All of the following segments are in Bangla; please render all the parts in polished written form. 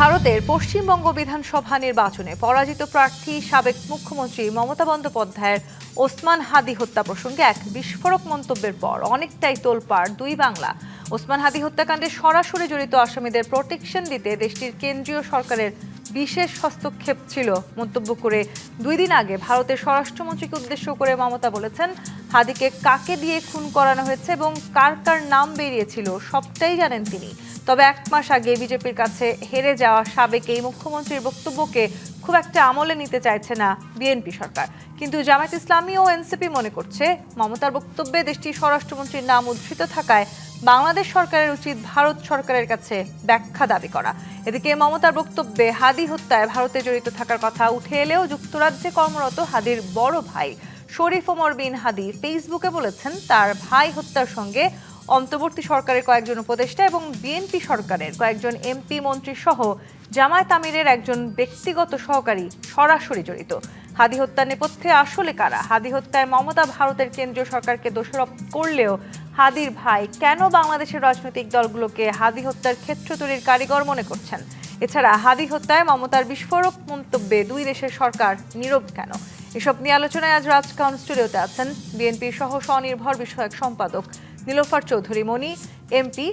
ভারতের পশ্চিমবঙ্গ বিধানসভা নির্বাচনে পরাজিত প্রার্থী সাবেক মুখ্যমন্ত্রী মমতা বন্দ্যোপাধ্যায়ের ওসমান হাদি হত্যা প্রসঙ্গে এক বিস্ফোরক মন্তব্যের পর অনেকটাই তোলপাড় দুই বাংলা। ওসমান হাদি হত্যাকাণ্ডে সরাসরি জড়িত আসামিদের প্রোটেকশন দিতে দেশটির কেন্দ্রীয় সরকারের বিশেষ হস্তক্ষেপ ছিল মন্তব্য করে 2 দিন আগে ভারতের স্বরাষ্ট্রমন্ত্রীকে উদ্দেশ্য করে মমতা বলেছেন, হাদিকে কাকে দিয়ে খুন করানো হয়েছে এবং কার কার নাম বেরিয়েছিল সবটাই জানেন তিনি। তবে 1 মাস আগে বিজেপির কাছে হেরে যাওয়া সাবেক এই মুখ্যমন্ত্রীর বক্তব্যকে খুব একটা আমলে নিতে চাইছে না বিএনপি সরকার। কিন্তু জামায়াত ইসলামী ও এনসিপি মনে করছে, মমতার বক্তব্যে দেশটির স্বরাষ্ট্রমন্ত্রীর নাম উদ্ধৃত থাকায় বাংলাদেশ সরকারের উচিত ভারত সরকারের কাছে ব্যাখ্যা দাবি করা। এদিকে মমতার বক্তব্যে হাদি হত্যায় ভারতে জড়িত থাকার কথা উঠে এলেও যুক্তরাজ্যে কর্মরত হাদির বড় ভাই শরীফ ওমর বিন হাদি ফেসবুকে বলেছেন, তার ভাই হত্যার সঙ্গে অন্তর্বর্তী সরকারের কয়েকজন উপদেষ্টা এবং বিএনপি সরকারের কয়েকজন এমপি মন্ত্রী সহ জামায়াত আমিরের একজন ব্যক্তিগত সহকারী সরাসরি জড়িত। হাদি হত্যার নেপথ্যে আসলে কারা? হাদি হত্যায় মমতা ভারতের কেন্দ্রীয় সরকারকে দোষারোপ করলেও হাদির ভাই কেন বাংলাদেশের রাজনৈতিক দলগুলোকে হাদি হত্যার ক্ষেত্র তৈরির কারিগর মনে করছেন? এছাড়া হাদি হত্যায় মমতার বিস্ফোরক মন্তব্যে দুই দেশের সরকার নীরব কেন? এসব নিয়ে আলোচনায় আজ রাজকাউন স্টুডিওতে আছেন বিএনপির সহ স্বনির্ভর বিষয়ক সম্পাদক নীলোফার চৌধুরী মনি, এমপি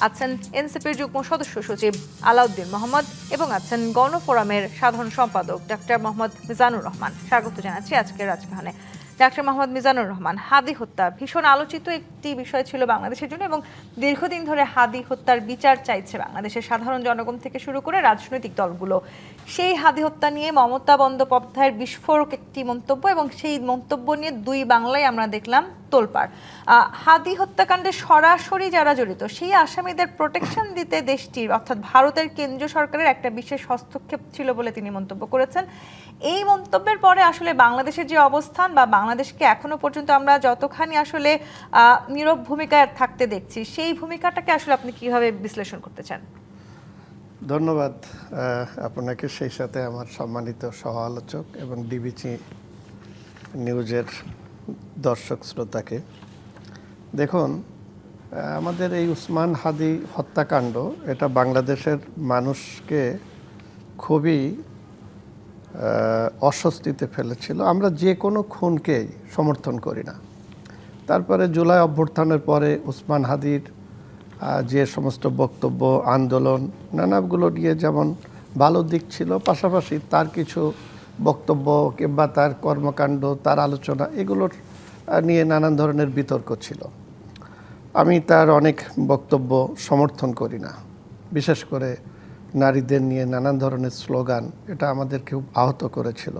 আছেন এনসিপির যুগ্ম সদস্য সচিব আলাউদ্দিন মোহাম্মদ এবং আছেন গণফোরামের সাধারণ সম্পাদক ডাক্তার মোহাম্মদ মিজানুর রহমান। স্বাগত জানাচ্ছি আজকের রাজকাহনে। ডাক্তার মোহাম্মদ মিজানুর রহমান, হাদি হত্যা ভীষণ আলোচিত একটি বিষয় ছিল বাংলাদেশের জন্য এবং দীর্ঘদিন ধরে হাদি হত্যার বিচার চাইছে বাংলাদেশের সাধারণ জনগণ থেকে শুরু করে রাজনৈতিক দলগুলো। সেই হাদি হত্যা নিয়ে মমতা বন্দ্যোপাধ্যায়ের বিস্ফোরক একটি মন্তব্য এবং সেই মন্তব্য নিয়ে দুই বাংলায় আমরা দেখলাম তোলপাড়। হাদি হত্যাকাণ্ডে সরাসরি যারা জড়িত সেই আসামিদের প্রোটেকশন দিতে দেশটির অর্থাৎ ভারতের কেন্দ্রীয় সরকারের একটা বিশেষ হস্তক্ষেপ ছিল বলে তিনি মন্তব্য করেছেন। এই মন্তব্যের পরে আসলে বাংলাদেশের যে অবস্থান বা বাংলাদেশকে এখনো পর্যন্ত আমরা যতখানি আসলে নীরব ভূমিকায় থাকতে দেখছি, সেই ভূমিকাটাকে আসলে আপনি কিভাবে বিশ্লেষণ করতে চান? ধন্যবাদ আপনাকে, সেই সাথে আমার সম্মানিত সহ আলোচক এবং ডিবিসি নিউজের দর্শক শ্রোতাকে। দেখুন, আমাদের এই ওসমান হাদি হত্যাকাণ্ড এটা বাংলাদেশের মানুষকে খুবই অস্বস্তিতে ফেলেছিল। আমরা যে কোনো খুনকেই সমর্থন করি না। তারপরে জুলাই অভ্যুত্থানের পরে ওসমান হাদির যে সমস্ত বক্তব্য, আন্দোলন নানাগুলো নিয়ে যেমন ভালো দিক ছিল, পাশাপাশি তার কিছু বক্তব্য কিংবা তার কর্মকাণ্ড, তার আলোচনা এগুলোর নিয়ে নানান ধরনের বিতর্ক ছিল। আমি তার অনেক বক্তব্য সমর্থন করি না, বিশেষ করে নারীদের নিয়ে নানান ধরনের স্লোগান, এটা আমাদের খুব আহত করেছিল।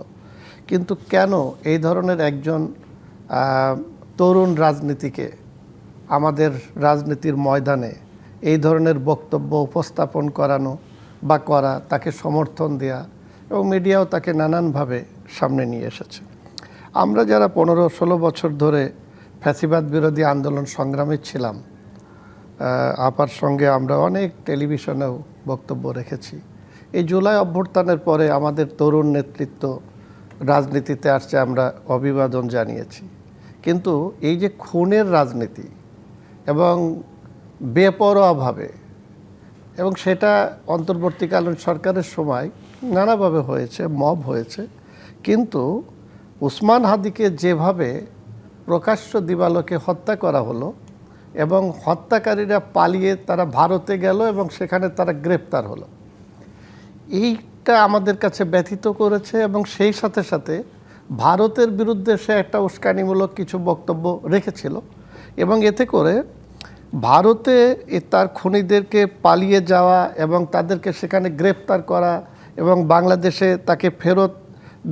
কিন্তু কেন এই ধরনের একজন তরুণ রাজনীতিকে আমাদের রাজনীতির ময়দানে এই ধরনের বক্তব্য উপস্থাপন করানো বা করা, তাকে সমর্থন দেয়া এবং মিডিয়াও তাকে নানানভাবে সামনে নিয়ে এসেছে। আমরা যারা 15-16 বছর ধরে ফ্যাসিবাদ বিরোধী আন্দোলন সংগ্রামে ছিলাম, আপার সঙ্গে আমরা অনেক টেলিভিশনেও বক্তব্য রেখেছি। এই জুলাই অভ্যুত্থানের পরে আমাদের তরুণ নেতৃত্ব রাজনীতিতে আসছে, আমরা অভিবাদন জানিয়েছি। কিন্তু এই যে খুনের রাজনীতি এবং বেপরোয়াভাবে, এবং সেটা অন্তর্বর্তীকালীন সরকারের সময় নানাভাবে হয়েছে, মব হয়েছে, কিন্তু ওসমান হাদিকে যেভাবে প্রকাশ্য দিবালোকে হত্যা করা হলো এবং হত্যাকারীরা পালিয়ে তারা ভারতে গেল এবং সেখানে তারা গ্রেপ্তার হলো, এইটা আমাদের কাছে ব্যথিত করেছে। এবং সেই সাথে সাথে ভারতের বিরুদ্ধে সে একটা উস্কানিমূলক কিছু বক্তব্য রেখেছিল এবং এতে করে ভারতে তার খুনিদেরকে পালিয়ে যাওয়া এবং তাদেরকে সেখানে গ্রেপ্তার করা এবং বাংলাদেশে তাকে ফেরত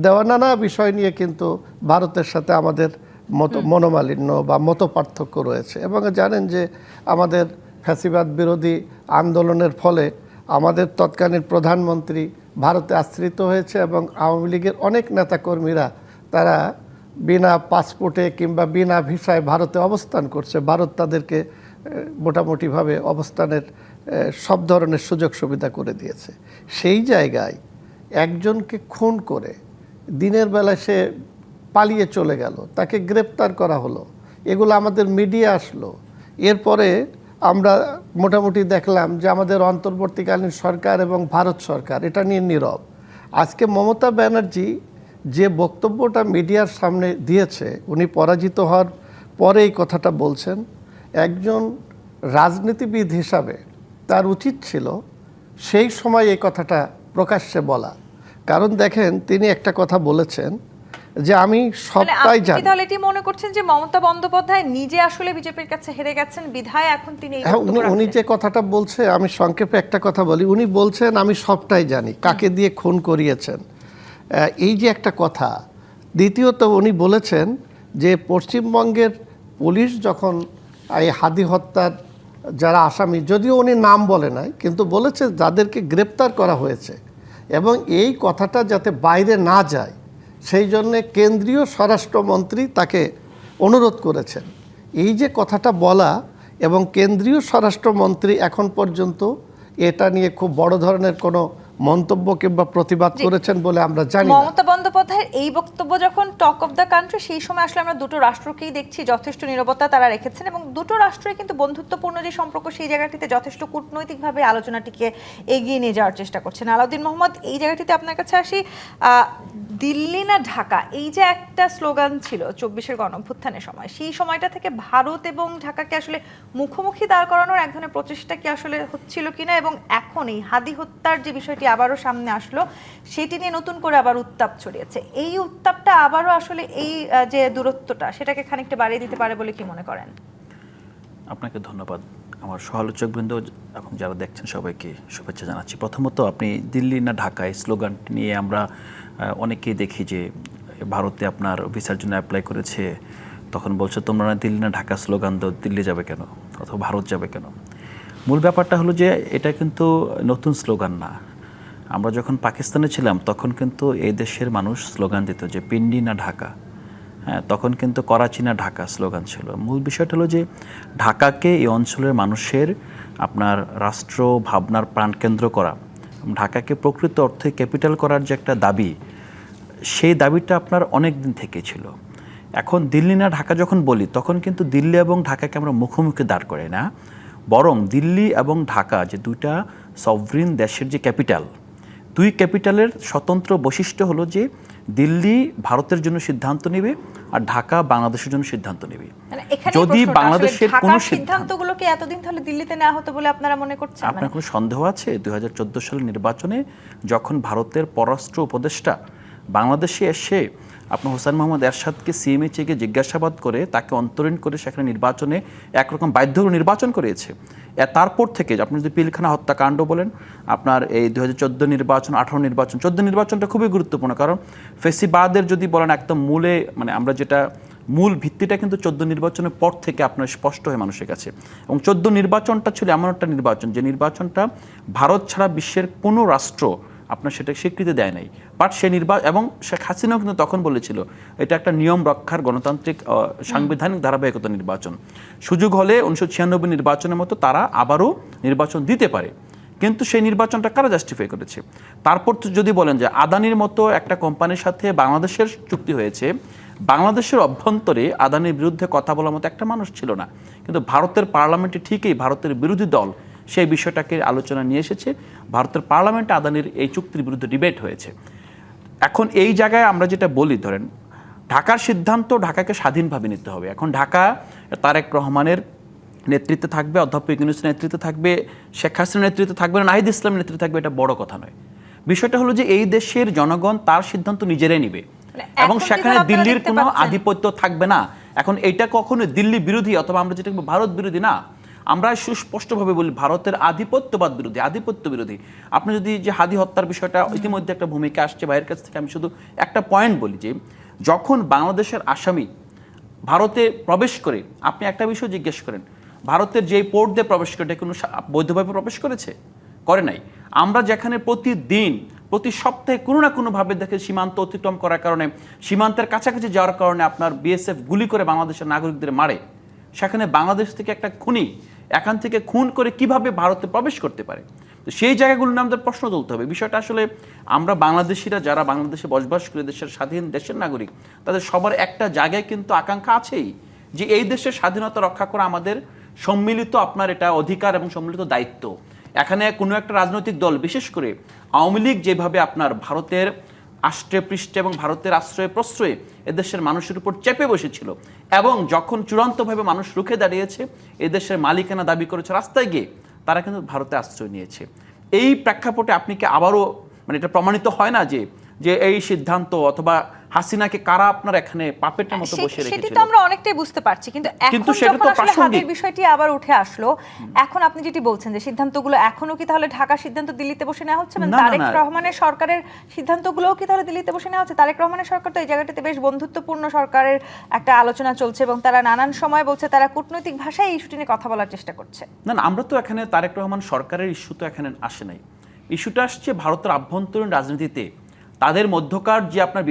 দেওয়া, নানা বিষয় নিয়ে কিন্তু ভারতের সাথে আমাদের মনোমালিন্য বা মত পার্থক্য রয়েছে। এবং জানেন যে আমাদের ফ্যাসিবাদ বিরোধী আন্দোলনের ফলে আমাদের তৎকালীন প্রধানমন্ত্রী ভারতে আশ্রিত হয়েছে এবং আওয়ামী লীগের অনেক নেতাকর্মীরা তারা বিনা পাসপোর্টে কিংবা বিনা ভিসায় ভারতে অবস্থান করছে। ভারত তাদেরকে মোটামুটিভাবে অবস্থানের সব ধরনের সুযোগ সুবিধা করে দিয়েছে। সেই জায়গায় একজনকে খুন করে দিনের বেলা সে পালিয়ে চলে গেল, তাকে গ্রেপ্তার করা হলো, এগুলো আমাদের মিডিয়া আসলো। এরপরে আমরা মোটামুটি দেখলাম যে আমাদের অন্তর্বর্তীকালীন সরকার এবং ভারত সরকার এটা নিয়ে নীরব। আজকে মমতা ব্যানার্জি যে বক্তব্যটা মিডিয়ার সামনে দিয়েছে, উনি পরাজিত হওয়ার পরে এই কথাটা বলছেন। একজন রাজনীতিবিদ হিসাবে তার উচিত ছিল সেই সময় এই কথাটা প্রকাশ্যে বলা। কারণ দেখেন, তিনি একটা কথা বলেছেন যে আমি মানে সবটাই আপনি কি জানি। তাহলে এটি মনে করছেন যে মমতা বন্দ্যোপাধ্যায় নিজে আসলে বিজেপির কাছে হেরে গেছেন, বিধায় এখন তিনি এই হ্যাঁ, বক্তব্য উনি রাখছেন? যে কথাটা বলছে, আমি সংক্ষেপে একটা কথা বলি। উনি বলছেন আমি সবটাই জানি, কাকে দিয়ে খুন করিয়েছেন, এই যে একটা কথা। দ্বিতীয়ত উনি বলেছেন যে পশ্চিমবঙ্গের পুলিশ যখন এই হাদি হত্যার যারা আসামি, যদিও উনি নাম বলে নাই, কিন্তু বলেছে যাদেরকে গ্রেপ্তার করা হয়েছে, এবং এই কথাটা যাতে বাইরে না যায় সেই জন্যে কেন্দ্রীয় স্বরাষ্ট্রমন্ত্রী তাকে অনুরোধ করেছেন। এই যে কথাটা বলা, এবং কেন্দ্রীয় স্বরাষ্ট্রমন্ত্রী এখন পর্যন্ত এটা নিয়ে খুব বড় ধরনের কোনো মন্তব্য কিংবা প্রতিবাদ করেছেন বলে আমরা জানি না। মমতা বন্দ্যোপাধ্যায়ের এই বক্তব্য যখন টক অফ দ্য কান্ট্রি, সেই সময় আসলে আমরা দুটো রাষ্ট্রকেই দেখছি যথেষ্ট নীরবতা তারা রেখেছেন, এবং দুটো রাষ্ট্রই কিন্তু বন্ধুত্বপূর্ণ যে সম্পর্ক সেই জায়গাটিতে যথেষ্ট কূটনৈতিকভাবে আলোচনাটিকে এগিয়ে নিয়ে যাওয়ার চেষ্টা করছেন। আলাউদ্দিন মোহাম্মদ, এই জায়গাটিতে আপনার কাছে আসি। দিল্লি না ঢাকা, এই যে একটা স্লোগান ছিল 24-এর গণঅভ্যুত্থানের সময়, সেই সময়টা থেকে ভারত এবং ঢাকাকে আসলে মুখোমুখি দাঁড় করানোর এক ধরনের প্রচেষ্টা কি আসলে হচ্ছিল কিনা, এবং এখন এই হাদি হত্যার যে বিষয়টি আবারও সামনে আসলো সেটি নিয়ে নতুন করে আবার উত্তাপ ছড়িয়েছে, এই উত্তাপটা আবারও আসলে এই যে দূরত্বটা সেটাকে খানিকটা বাড়িয়ে দিতে পারে বলে কি মনে করেন? আপনাকে ধন্যবাদ। আমার সহালোচকবৃন্দ এবং যারা দেখছেন সবাইকে শুভেচ্ছা জানাচ্ছি। প্রথমত, আপনি দিল্লি না ঢাকা এই স্লোগানটি নিয়ে আমরা অনেকেই দেখি যে ভারতে আপনার ভিসার জন্য অ্যাপ্লাই করেছে, তখন বলছে তোমরা না দিল্লি না ঢাকা স্লোগান দাও, দিল্লি যাবে কেন অথবা ভারত যাবে কেন? মূল ব্যাপারটা হলো যে এটা কিন্তু নতুন স্লোগান না। আমরা যখন পাকিস্তানে ছিলাম তখন কিন্তু এই দেশের মানুষ স্লোগান দিত যে পিন্ডি না ঢাকা। হ্যাঁ, তখন কিন্তু করাচি না ঢাকা স্লোগান ছিল। মূল বিষয়টা হলো যে ঢাকাকে এই অঞ্চলের মানুষের আপনার রাষ্ট্র ভাবনার প্রাণকেন্দ্র করা, ঢাকাকে প্রকৃত অর্থে ক্যাপিটাল করার যে একটা দাবি, সেই দাবিটা আপনার অনেক দিন থেকে ছিল। এখন দিল্লি না ঢাকা যখন বলি, তখন কিন্তু দিল্লি এবং ঢাকাকে আমরা মুখোমুখি দাঁড় করাই না, বরং দিল্লি এবং ঢাকা যে দুইটা সভরিন দেশের যে ক্যাপিটাল, দুই ক্যাপিটালের স্বতন্ত্র বৈশিষ্ট্য হলো যে দিল্লি ভারতের জন্য সিদ্ধান্ত নেবে আর ঢাকা বাংলাদেশের জন্য সিদ্ধান্ত নেবে। মানে এখানেই যদি প্রশ্নটা, বাংলাদেশের আসলে কোনো ঢাকার সিদ্ধান্তগুলোকে এতদিন তাহলে দিল্লিতে নেওয়া হতো বলে আপনারা মনে করছেন? আপনার কোনো সন্দেহ আছে 2014 সালের নির্বাচনে যখন ভারতের পররাষ্ট্র উপদেষ্টা বাংলাদেশে এসে আপনার হোসেন মোহাম্মদ এরশাদকে সিএমএইচে গিয়ে জিজ্ঞাসাবাদ করে তাকে অন্তরীণ করে সেখানে নির্বাচনে একরকম বাধ্য নির্বাচন করিয়েছে, তারপর থেকে আপনি যদি পিলখানা হত্যাকাণ্ড বলেন, আপনার এই 2014 নির্বাচন, 18 নির্বাচন, 14 নির্বাচনটা খুবই গুরুত্বপূর্ণ। কারণ ফেসিবাদের যদি বলেন একদম মূলে, মানে আমরা যেটা মূল ভিত্তিটা কিন্তু 14 নির্বাচনের পর থেকে আপনার স্পষ্ট হয় মানুষের কাছে। এবং 14 নির্বাচনটা ছিল এমন একটা নির্বাচন যে নির্বাচনটা ভারত ছাড়া বিশ্বের কোনো রাষ্ট্র আপনার সেটা স্বীকৃতি দেয় নাই। বাট সে এবং শেখ হাসিনাও কিন্তু তখন বলেছিল এটা একটা নিয়ম রক্ষার গণতান্ত্রিক সাংবিধানিক ধারাবাহিকতা নির্বাচন, সুযোগ হলে 1996 নির্বাচনের মতো তারা আবারও নির্বাচন দিতে পারে। কিন্তু সেই নির্বাচনটা কারা জাস্টিফাই করেছে? তারপর তো যদি বলেন যে আদানির মতো একটা কোম্পানির সাথে বাংলাদেশের চুক্তি হয়েছে, বাংলাদেশের অভ্যন্তরে আদানির বিরুদ্ধে কথা বলার মতো একটা মানুষ ছিল না, কিন্তু ভারতের পার্লামেন্টে ঠিকই ভারতের বিরোধী দল সেই বিষয়টাকে আলোচনা নিয়ে এসেছে, ভারতের পার্লামেন্টে আদানির এই চুক্তির বিরুদ্ধে ডিবেট হয়েছে। এখন এই জায়গায় আমরা যেটা বলি, ধরেন ঢাকার সিদ্ধান্ত ঢাকাকে স্বাধীনভাবে নিতে হবে। এখন ঢাকা তারেক রহমানের নেতৃত্বে থাকবে, অধ্যাপক ইউনূসের নেতৃত্বে থাকবে, শেখ হাসিনার নেতৃত্বে থাকবে, নাহিদ ইসলামের নেতৃত্বে থাকবে, এটা বড় কথা নয়। বিষয়টা হলো যে এই দেশের জনগণ তার সিদ্ধান্ত নিজেরাই নিবে এবং সেখানে দিল্লির কোনো আধিপত্য থাকবে না। এখন এইটা কখনো দিল্লি বিরোধী অথবা আমরা যেটা ভারত বিরোধী না, আমরা সুস্পষ্টভাবে বলি ভারতের আধিপত্যবাদ বিরোধী, আধিপত্য বিরোধী। আপনি যদি যে হাদি হত্যার বিষয়টা ইতিমধ্যে একটা ভূমিকা আসছে বাইরের কাছ থেকে, আমি শুধু একটা পয়েন্ট বলি যে যখন বাংলাদেশের আসামি ভারতে প্রবেশ করে, আপনি একটা বিষয় জিজ্ঞেস করেন, ভারতের যেই পোর্ট দিয়ে প্রবেশ করে এটা কোনো বৈধভাবে প্রবেশ করেছে? করে নাই। আমরা যেখানে প্রতিদিন প্রতি সপ্তাহে কোনো না কোনোভাবে দেখে সীমান্ত অতিক্রম করার কারণে, সীমান্তের কাছাকাছি যাওয়ার কারণে আপনার বিএসএফ গুলি করে বাংলাদেশের নাগরিকদের মারে, সেখানে বাংলাদেশ থেকে একটা খুনি এখান থেকে খুন করে কিভাবে ভারতে প্রবেশ করতে পারে? তো সেই জায়গাগুলো নিয়ে আমাদের প্রশ্ন তুলতে হবে। বিষয়টা আসলে আমরা বাংলাদেশিরা যারা বাংলাদেশে বসবাস করে দেশের স্বাধীন দেশের নাগরিক, তাদের সবার একটা জায়গায় কিন্তু আকাঙ্ক্ষা আছেই যে এই দেশের স্বাধীনতা রক্ষা করা আমাদের সম্মিলিত আপনার এটা অধিকার এবং সম্মিলিত দায়িত্ব। এখানে কোনো একটা রাজনৈতিক দল, বিশেষ করে আওয়ামী লীগ যেভাবে আপনার ভারতের আষ্টে পৃষ্ঠে এবং ভারতের আশ্রয়ে প্রশ্রয়ে এদেশের মানুষের উপর চেপে বসেছিল, এবং যখন চূড়ান্তভাবে মানুষ রুখে দাঁড়িয়েছে, এদেশের মালিকানা দাবি করেছে রাস্তায় গিয়ে, তারা কিন্তু ভারতে আশ্রয় নিয়েছে। এই প্রেক্ষাপটে আপনি কি আবারও মানে এটা প্রমাণিত হয় না যে যে এই সিদ্ধান্ত অথবা হাসিনাকে কারা আপনার এখানে পাপেটের মতো বসে সেটি রেখেছিল? তো আমরা অনেকটাই বুঝতে পারছি, কিন্তু এখন সেটা যখন তো আসলে প্রাসঙ্গিক। হাদির বিষয়টি আবার উঠে আসলো, এখন আপনি যেটি বলছেন যে সিদ্ধান্তগুলো এখনো কি তাহলে ঢাকার সিদ্ধান্ত দিল্লিতে বসে নেওয়া হচ্ছে, মানে না, না, তারেক না। রহমানের সরকারের সিদ্ধান্তগুলোও কি তাহলে দিল্লিতে বসে নেওয়া হচ্ছে? তারেক রহমানের সরকার তো এই জায়গাটিতে বেশ বন্ধুত্বপূর্ণ সরকারের একটা আলোচনা চলছে, এবং তারা নানান সময় বলছে তারা কূটনৈতিক ভাষায় এই ইস্যুটি নিয়ে কথা বলার চেষ্টা করছে। না না, আমরা তো এখানে তারেক রহমান সরকারের ইস্যু তো এখানে আসে নাই। ইস্যুটা আসছে ভারতের আভ্যন্তরীণ রাজনীতিতে তাদের মধ্যকার যে আপনার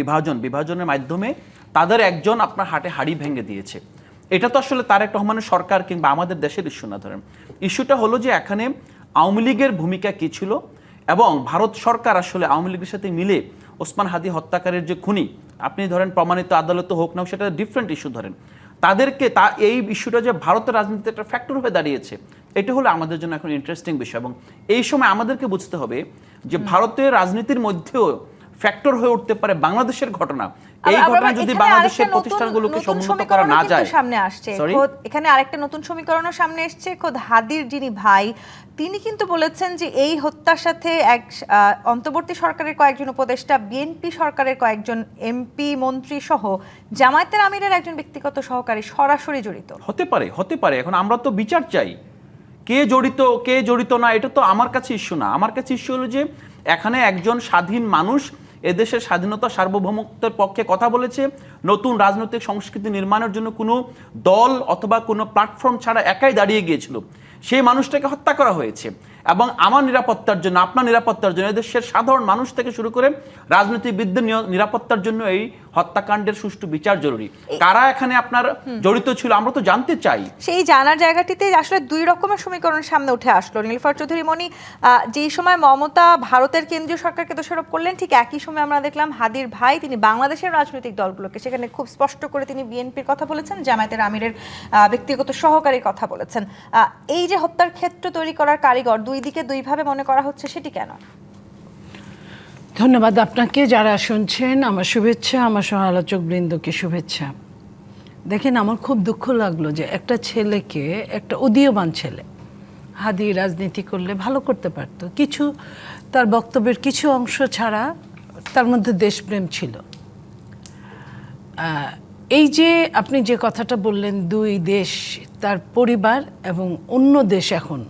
বিভাজনের মাধ্যমে তাদের একজন আপনার হাটে হাড়ি ভেঙে দিয়েছে। এটা তো আসলে তারেক রহমানের সরকার কিংবা আমাদের দেশের ইস্যু না। ধরেন ইস্যুটা হলো যে এখানে আওয়ামী লীগের ভূমিকা কী ছিল, এবং ভারত সরকার আসলে আওয়ামী লীগের সাথে মিলে ওসমান হাদি হত্যাকারীর যে খুনি, আপনি ধরেন প্রমাণিত আদালতে হোক না, সেটা ডিফারেন্ট ইস্যু। ধরেন তাদেরকে এই ইস্যুটা যে ভারতের রাজনীতিতে একটা ফ্যাক্টর হয়ে দাঁড়িয়েছে, এটা হলো আমাদের জন্য এখন ইন্টারেস্টিং বিষয়। এবং এই সময় আমাদেরকে বুঝতে হবে যে ভারতের রাজনীতির মধ্যেও ফ্যাক্টর হয়ে উঠতে পারে বাংলাদেশের ঘটনা। এই ঘটনা যদি বাংলাদেশের প্রতিষ্ঠানগুলোকে সমুন্নত করা না যায়, সামনে আসছে এখানে আরেকটা নতুন সমীকরণও সামনে এসছে। খোদ হাদির যিনি ভাই, তিনি কিন্তু বলেছেন যে এই হত্যার সাথে এক অন্তর্বর্তী সরকারের কয়েকজন উপদেষ্টা, বিএনপি সরকারের কয়েকজন এমপি মন্ত্রী সহ জামায়াতের আমিরের একজন ব্যক্তিগত সহকারী সরাসরি জড়িত। হতে পারে। এখন আমরা তো বিচার চাই, কে জড়িত না, এটা তো আমার কাছে ইস্যু না। আমার কাছে ইস্যু হলো যে এখানে একজন স্বাধীন মানুষ এদেশের স্বাধীনতা সার্বভৌমত্বের পক্ষে কথা বলেছে, নতুন রাজনৈতিক সংস্কৃতি নির্মাণের জন্য কোনো দল অথবা কোনো প্ল্যাটফর্ম ছাড়া একাই দাঁড়িয়ে গিয়েছিল। সেই মানুষটাকে হত্যা করা হয়েছে, এবং আমার নিরাপত্তার জন্য, আপনার নিরাপত্তার জন্য, এদেশের সাধারণ মানুষ থেকে শুরু করে রাজনীতিবিদদের নিরাপত্তার জন্য এই হত্যাকাণ্ডের সুষ্ঠু বিচার জরুরি। কারা এখানে আপনার জড়িত ছিল আমরা তো জানতে চাই। সেই জানার জায়গাটিতে আসলে দুই রকমের সমীকরণ সামনে উঠে আসলো। নীলুফার চৌধুরী মনি, যেই সময় মমতা ভারতের কেন্দ্রীয় সরকারকে দোষারোপ করলেন, ঠিক একই সময় আমরা দেখলাম হাদির ভাই তিনি বাংলাদেশের রাজনৈতিক দলগুলোকে, সেখানে খুব স্পষ্ট করে তিনি বিএনপির কথা বলেছেন, জামায়াতের আমিরের ব্যক্তিগত সহকারীর কথা বলেছেন। এই যে হত্যার ক্ষেত্র তৈরি করার কারিগর, দুই দিকে দুইভাবে মনে করা হচ্ছে, সেটি কেন? ধন্যবাদ আপনাকে, যারা শুনছেন আমার শুভেচ্ছা, আমার সহ আলোচক বৃন্দকে শুভেচ্ছা। দেখেন, আমার খুব দুঃখ লাগলো যে একটা ছেলেকে, একটা উদীয়মান ছেলে, হাদি রাজনীতি করলে ভালো করতে পারতো, কিছু তার বক্তব্যের কিছু অংশ ছাড়া তার মধ্যে দেশপ্রেম ছিল। এই যে আপনি যে কথাটা বললেন, দুই দেশ, তার পরিবার এবং অন্য দেশ, এখন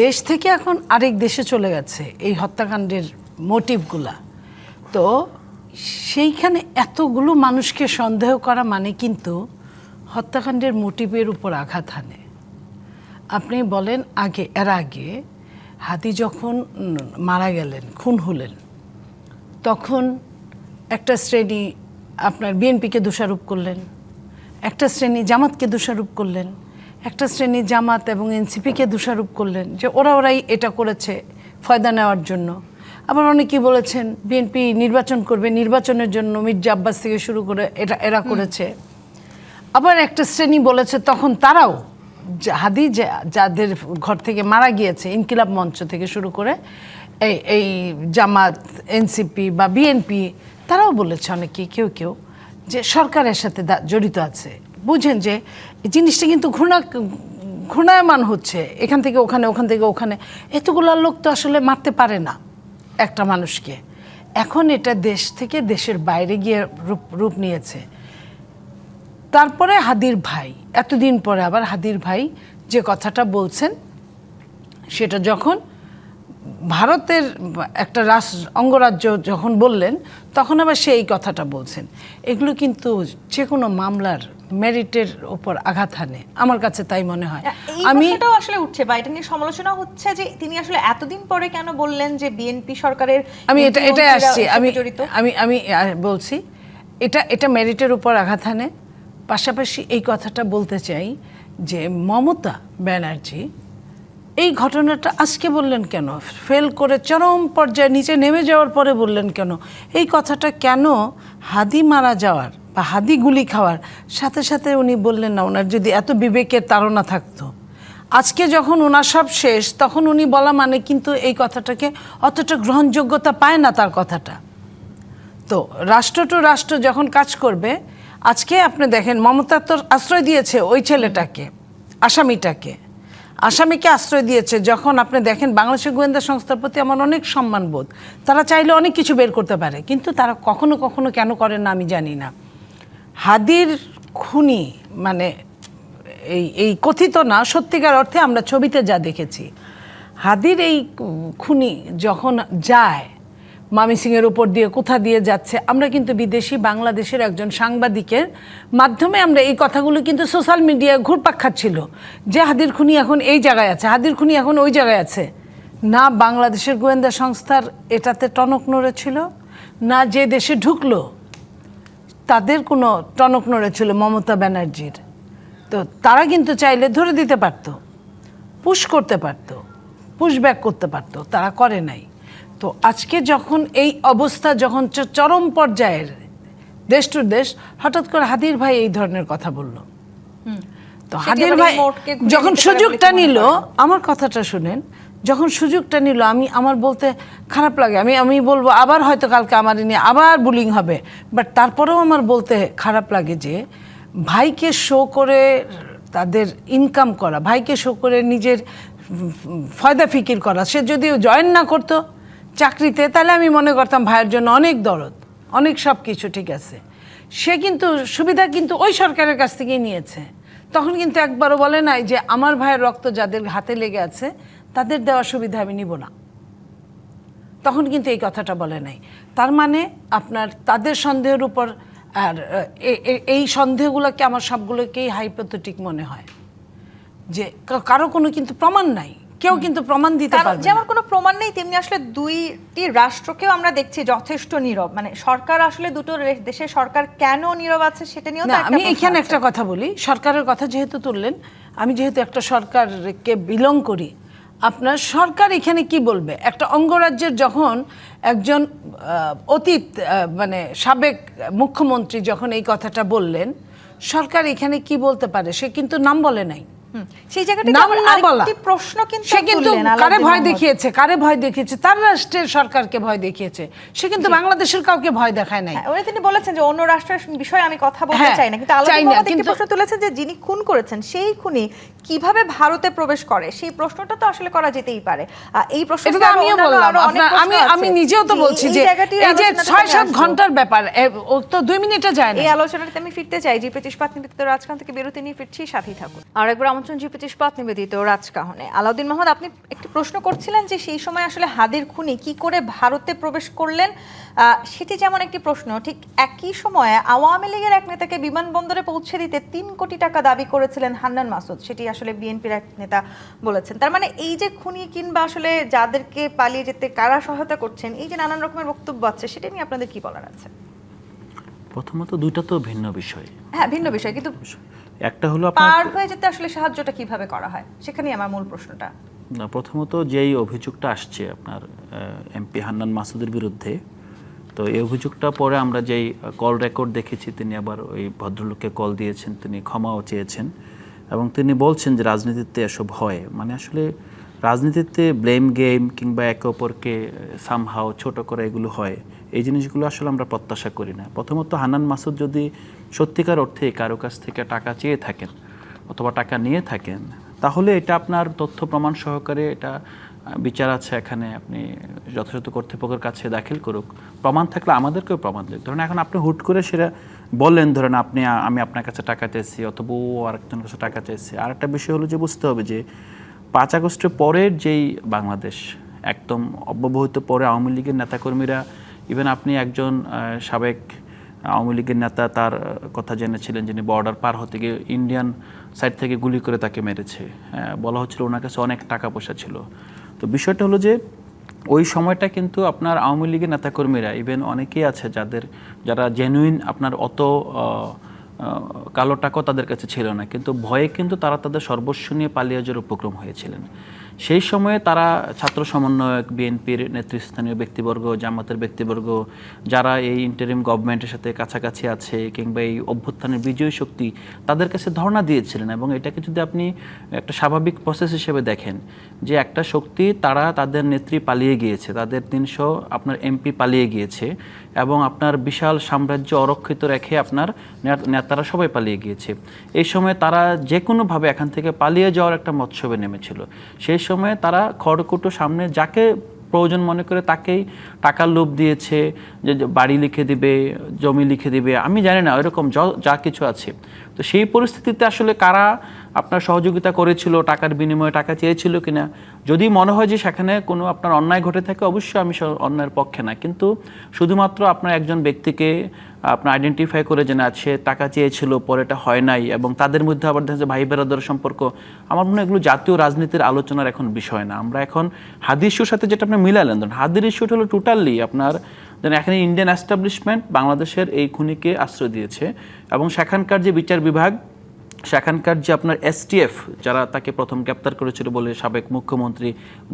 দেশ থেকে এখন আরেক দেশে চলে গেছে এই হত্যাকাণ্ডের মোটিভগুলা, তো সেইখানে এতগুলো মানুষকে সন্দেহ করা মানে কিন্তু হত্যাকাণ্ডের মোটিভের উপর আঘাত হানে। আপনি বলেন এর আগে হাদি যখন মারা গেলেন, খুন হলেন, তখন একটা শ্রেণী আপনার বিএনপিকে দোষারোপ করলেন, একটা শ্রেণী জামাতকে দোষারোপ করলেন, একটা শ্রেণী জামাত এবং এনসিপিকে দোষারোপ করলেন যে ওরাই এটা করেছে ফয়দা নেওয়ার জন্য। আবার অনেকেই বলেছেন বিএনপি নির্বাচন করবে, নির্বাচনের জন্য মির্জা আব্বাস থেকে শুরু করে এরা করেছে। আবার একটা শ্রেণী বলেছে তখন তারাও, হাদি যাদের ঘর থেকে মারা গিয়েছে, ইনকিলাব মঞ্চ থেকে শুরু করে এই জামাত, এনসিপি বা বিএনপি, তারাও বলেছে অনেকেই, কেউ যে সরকারের সাথে জড়িত আছে। বুঝেন যে জিনিসটা কিন্তু ঘূর্ণায়মান হচ্ছে, এখান থেকে ওখানে, ওখান থেকে ওখানে। এতগুলো লোক তো আসলে মারতে পারে না একটা মানুষকে। এখন এটা দেশ থেকে দেশের বাইরে গিয়ে রূপ নিয়েছে। তারপরে হাদির ভাই, এতদিন পরে আবার হাদির ভাই যে কথাটা বলছেন, সেটা যখন ভারতের একটা অঙ্গরাজ্য যখন বললেন, তখন আবার সেই কথাটা বলছেন। এগুলো কিন্তু যে কোনো মামলার মেরিটের উপর আঘাত হানে, আমার কাছে তাই মনে হয়। আমি আসলে উঠছে বা এটা নিয়ে সমালোচনা হচ্ছে যে তিনি আসলে এতদিন পরে কেন বললেন যে বিএনপি সরকারের, আমি এটা আসছি, আমি বলছি এটা মেরিটের উপর আঘাত হানে। পাশাপাশি এই কথাটা বলতে চাই যে মমতা ব্যানার্জি এই ঘটনাটা আজকে বললেন কেন, ফেল করে চরম পর্যায়ে নিচে নেমে যাওয়ার পরে বললেন কেন? এই কথাটা কেন হাদি মারা যাওয়ার বা হাদি গুলি খাওয়ার সাথে সাথে উনি বললেন না ওনার যদি এত বিবেকের তাড়না থাকতো, আজকে যখন ওনার সব শেষ তখন উনি বলা মানে কিন্তু এই কথাটাকে অতটা গ্রহণযোগ্যতা পায় না তার কথাটা। তো রাষ্ট্র টু রাষ্ট্র যখন কাজ করবে, আজকে আপনি দেখেন মমতা তো আশ্রয় দিয়েছে ওই ছেলেটাকে, আসামিকে আশ্রয় দিয়েছে। যখন আপনি দেখেন বাংলাদেশের গোয়েন্দা সংস্থার প্রতি আমার অনেক সম্মানবোধ, তারা চাইলে অনেক কিছু বের করতে পারে, কিন্তু তারা কখনো কখনো কেন করে না আমি জানি না। হাদির খুনি মানে এই কথিত না, সত্যিকার অর্থে আমরা ছবিতে যা দেখেছি, হাদির এই খুনি যখন যায় ময়মনসিংহের উপর দিয়ে কোথা দিয়ে যাচ্ছে, আমরা কিন্তু বিদেশি বাংলাদেশের একজন সাংবাদিকের মাধ্যমে আমরা এই কথাগুলো কিন্তু সোশ্যাল মিডিয়ায় ঘুরপাক খাচ্ছিল যে হাদির খুনি এখন এই জায়গায় আছে, হাদির খুনি এখন ওই জায়গায় আছে। না বাংলাদেশের গোয়েন্দা সংস্থার এটাতে টনক নড়েছিল, না যে দেশে ঢুকলো তাদের কোনো টনক নড়েছিল মমতা ব্যানার্জির। তো তারা কিন্তু চাইলে ধরে দিতে পারতো, পুশ করতে পারতো, পুশব্যাক করতে পারতো, তারা করে নাই। তো আজকে যখন এই অবস্থা যখন চরম পর্যায়ের দেশ টু দেশ, হঠাৎ করে হাদির ভাই এই ধরনের কথা বলল। তো হাদির ভাই যখন সুযোগটা নিল, আমার কথাটা শুনেন, যখন সুযোগটা নিল আমার বলতে খারাপ লাগে, আমি বলবো আবার হয়তো কালকে আমার নিয়ে আবার বুলিং হবে, বাট তারপরেও আমার বলতে খারাপ লাগে যে ভাইকে শো করে তাদের ইনকাম করা, ভাইকে শো করে নিজের ফয়দা ফিকির করা, সে যদি জয়েন না করতো চাকরিতে তাহলে আমি মনে করতাম ভাইয়ের জন্য অনেক দরদ, অনেক সব কিছু ঠিক আছে। সে কিন্তু সুবিধা কিন্তু ওই সরকারের কাছ থেকেই নিয়েছে। তখন কিন্তু একবারও বলে নাই যে আমার ভাইয়ের রক্ত যাদের হাতে লেগে আছে তাদের দেওয়া সুবিধা আমি নিব না, তখন কিন্তু এই কথাটা বলে নাই। তার মানে আপনার তাদের সন্দেহের উপর, আর এই সন্দেহগুলোকে আমার সবগুলোকেই হাইপোথেটিক মনে হয়, যে কারো কোনো কিন্তু প্রমাণ নাই, কেউ কিন্তু প্রমাণ দিতে পারবে না। যেমন কোনো প্রমাণ নেই, তেমনি আসলে দুইটি রাষ্ট্রকেও আমরা দেখছি যথেষ্ট নীরব। মানে সরকার আসলে দুটো দেশের সরকার কেন নীরব আছে সেটা নিয়েও তো আমি এখানে একটা কথা বলি, সরকারের কথা যেহেতু তুললেন, আমি যেহেতু একটা সরকারকে বিলং করি, আপনার সরকার এখানে কি বলবে? একটা অঙ্গরাজ্যের যখন একজন অতীত মানে সাবেক মুখ্যমন্ত্রী যখন এই কথাটা বললেন, সরকার এখানে কি বলতে পারে? সে কিন্তু নাম বলে নাই, সেই জায়গাটা প্রশ্ন, কিন্তু সে কিন্তু কারে ভয় দেখিয়েছে, তার রাষ্ট্রের সরকারকে ভয় দেখিয়েছে, সে কিন্তু বাংলাদেশের কাউকে ভয় দেখায় নাই। উনি তিনি বলেছেন যে অন্য রাষ্ট্রের বিষয়ে আমি কথা বলতে চাই না, কিন্তু আলাদা একটি প্রশ্ন তুলেছেন যে যিনি খুন করেছেন সেই খুনি কিভাবে ভারতে প্রবেশ করে, সেই প্রশ্নটা তো আসলে করা যেতেই পারে। এই প্রশ্নটা আমিও বললাম, আমি নিজেও তো বলছি যে এই যে 6-7 ঘন্টার ব্যাপার, ও তো 2 মিনিটে যায় না। এই আলোচনাতে আমি ফিরতে চাই। জি ইস্পাত নিবেদিত রাজকাহন থেকে বিরতি নিয়ে ফিরছি, সাথেই থাকুন। আর একবার আমন্ত্রণ জি ইস্পাত নিবেদিত রাজকাহনে। আলাউদ্দিন মোহাম্মদ, আপনি একটি প্রশ্ন করছিলেন যে সেই সময় আসলে হাদির খুনি কি করে ভারতে প্রবেশ করলেন, সেটি যেমন একটি প্রশ্ন, ঠিক একই সময়ে আওয়ামী লীগের এক নেতাকে বিমানবন্দরে পৌঁছে দিতে 3 কোটি টাকা দাবি করেছিলেন হান্নান মাসুদ, সেটি আসলে বিএনপির এক নেতা বলেছেন। তার মানে এই যে খুনি কিংবা আসলে যাদেরকে পালিয়ে যেতে কারা সহায়তা করছেন, এই যে নানান রকমের বক্তব্য আছে, সেটা নিয়ে আপনাদের কি বলার আছে? প্রথমত দুইটা তো ভিন্ন বিষয়। হ্যাঁ, ভিন্ন বিষয়, কিন্তু একটা হলো পার হয়ে যেতে আসলে সাহায্যটা কিভাবে করা হয়, সেখানেই আমার মূল প্রশ্নটা। না, প্রথমত যেই অভিযোগটা আসছে আপনার এমপি হান্নান মাসুদের বিরুদ্ধে, তো এই অভিযোগটা পরে আমরা যেই কল রেকর্ড দেখেছি, তিনি আবার ওই ভদ্রলোককে কল দিয়েছেন, তিনি ক্ষমাও চেয়েছেন এবং তিনি বলছেন যে রাজনীতিতে এসব হয়। মানে আসলে রাজনীতিতে ব্লেম গেম কিংবা একে অপরকে সামহাও ছোট করে এগুলো হয়, এই জিনিসগুলো আসলে আমরা প্রত্যাশা করি না। প্রথমত হান্নান মাসুদ যদি সত্যিকার অর্থে কারো কাছ থেকে টাকা চেয়ে থাকেন অথবা টাকা নিয়ে থাকেন, তাহলে এটা আপনার তথ্য প্রমাণ সহকারে এটা বিচার আছে, এখানে আপনি যথাযথ কর্তৃপক্ষের কাছে দাখিল করুক, প্রমাণ থাকলে আমাদেরকেও প্রমাণ দেয়। ধরেন এখন আপনি হুট করে সেটা বললেন, ধরেন আমি আপনার কাছে টাকা চাইছি অথবা ও আরেকজনের কাছে টাকা চাইছি। আর একটা বিষয় হলো যে বুঝতে হবে যে 5 আগস্টের পরের যেই বাংলাদেশ, একদম অব্যবহিত পরে আওয়ামী লীগের নেতাকর্মীরা, ইভেন আপনি একজন সাবেক আওয়ামী লীগের নেতা, তার কথা জেনেছিলেন, যিনি বর্ডার পার হতে গিয়ে ইন্ডিয়ান সাইড থেকে গুলি করে তাকে মেরেছে। বলা হচ্ছিল ওনার কাছে অনেক টাকা পয়সা ছিল। তো বিষয়টা হলো যে ওই সময়টা কিন্তু আপনার আওয়ামী লীগের নেতাকর্মীরা, ইভেন অনেকেই আছে যারা জেনুইন, আপনার অত কালো টাকাও তাদের কাছে ছিল না, কিন্তু ভয়ে কিন্তু তারা তাদের সর্বস্ব নিয়ে পালিয়ে যাওয়ার উপক্রম হয়েছিলেন। সেই সময়ে তারা ছাত্র সমন্বয়ক, বিএনপির নেতৃস্থানীয় ব্যক্তিবর্গ, জামাতের ব্যক্তিবর্গ, যারা এই ইন্টারিম গভর্নমেন্টের সাথে কাছাকাছি আছে কিংবা এই অভ্যুত্থানের বিজয়ী শক্তি, তাদের কাছে ধর্ণা দিয়েছিলেন। এবং এটাকে যদি আপনি একটা স্বাভাবিক প্রসেস হিসেবে দেখেন যে একটা শক্তি, তারা তাদের নেত্রী পালিয়ে গিয়েছে, তাদের 300 আপনার এমপি পালিয়ে গিয়েছে এবং আপনার বিশাল সাম্রাজ্য অরক্ষিত রেখে আপনার নেতারা সবাই পালিয়ে গিয়েছে। এই সময় তারা যে কোনোভাবে এখান থেকে পালিয়ে যাওয়ার একটা মৎসবে নেমেছিল। সেই সময় তারা খড়কুটো সামনে যাকে প্রয়োজন মনে করে তাকেই টাকার লোভ দিয়েছে, যে বাড়ি লিখে দিবে, জমি লিখে দিবে, আমি জানি না, ওইরকম যা কিছু আছে। তো সেই পরিস্থিতিতে আসলে কারা আপনার সহযোগিতা করেছিল, টাকার বিনিময়ে টাকা চেয়েছিল কিনা, যদি মনে হয় যে সেখানে কোনো আপনার অন্যায় ঘটে থাকে, অবশ্যই আমি অন্যায়ের পক্ষে না, কিন্তু শুধুমাত্র আপনার একজন ব্যক্তিকে আপনার আইডেন্টিফাই করে যে না সে টাকা চেয়েছিল, পরে এটা হয় নাই, এবং তাদের মধ্যে আবার দেখা যায় ভাই বেরাদর সম্পর্ক, আমার মনে হয় এগুলো জাতীয় রাজনীতির আলোচনার এখন বিষয় না। আমরা এখন হাদির ইস্যুর সাথে যেটা আপনি মিলালেন, ধরুন হাদির ইস্যুটা হলো টোটালি আপনার যেন এখানে ইন্ডিয়ান এস্টাবলিশমেন্ট বাংলাদেশের এই খুনিকে আশ্রয় দিয়েছে, এবং সেখানকার যে বিচার বিভাগ, সেখানকার যে আপনার এসটিএফ যারা তাকে প্রথম গ্রেপ্তার করেছিল বলে সাবেক মুখ্যমন্ত্রী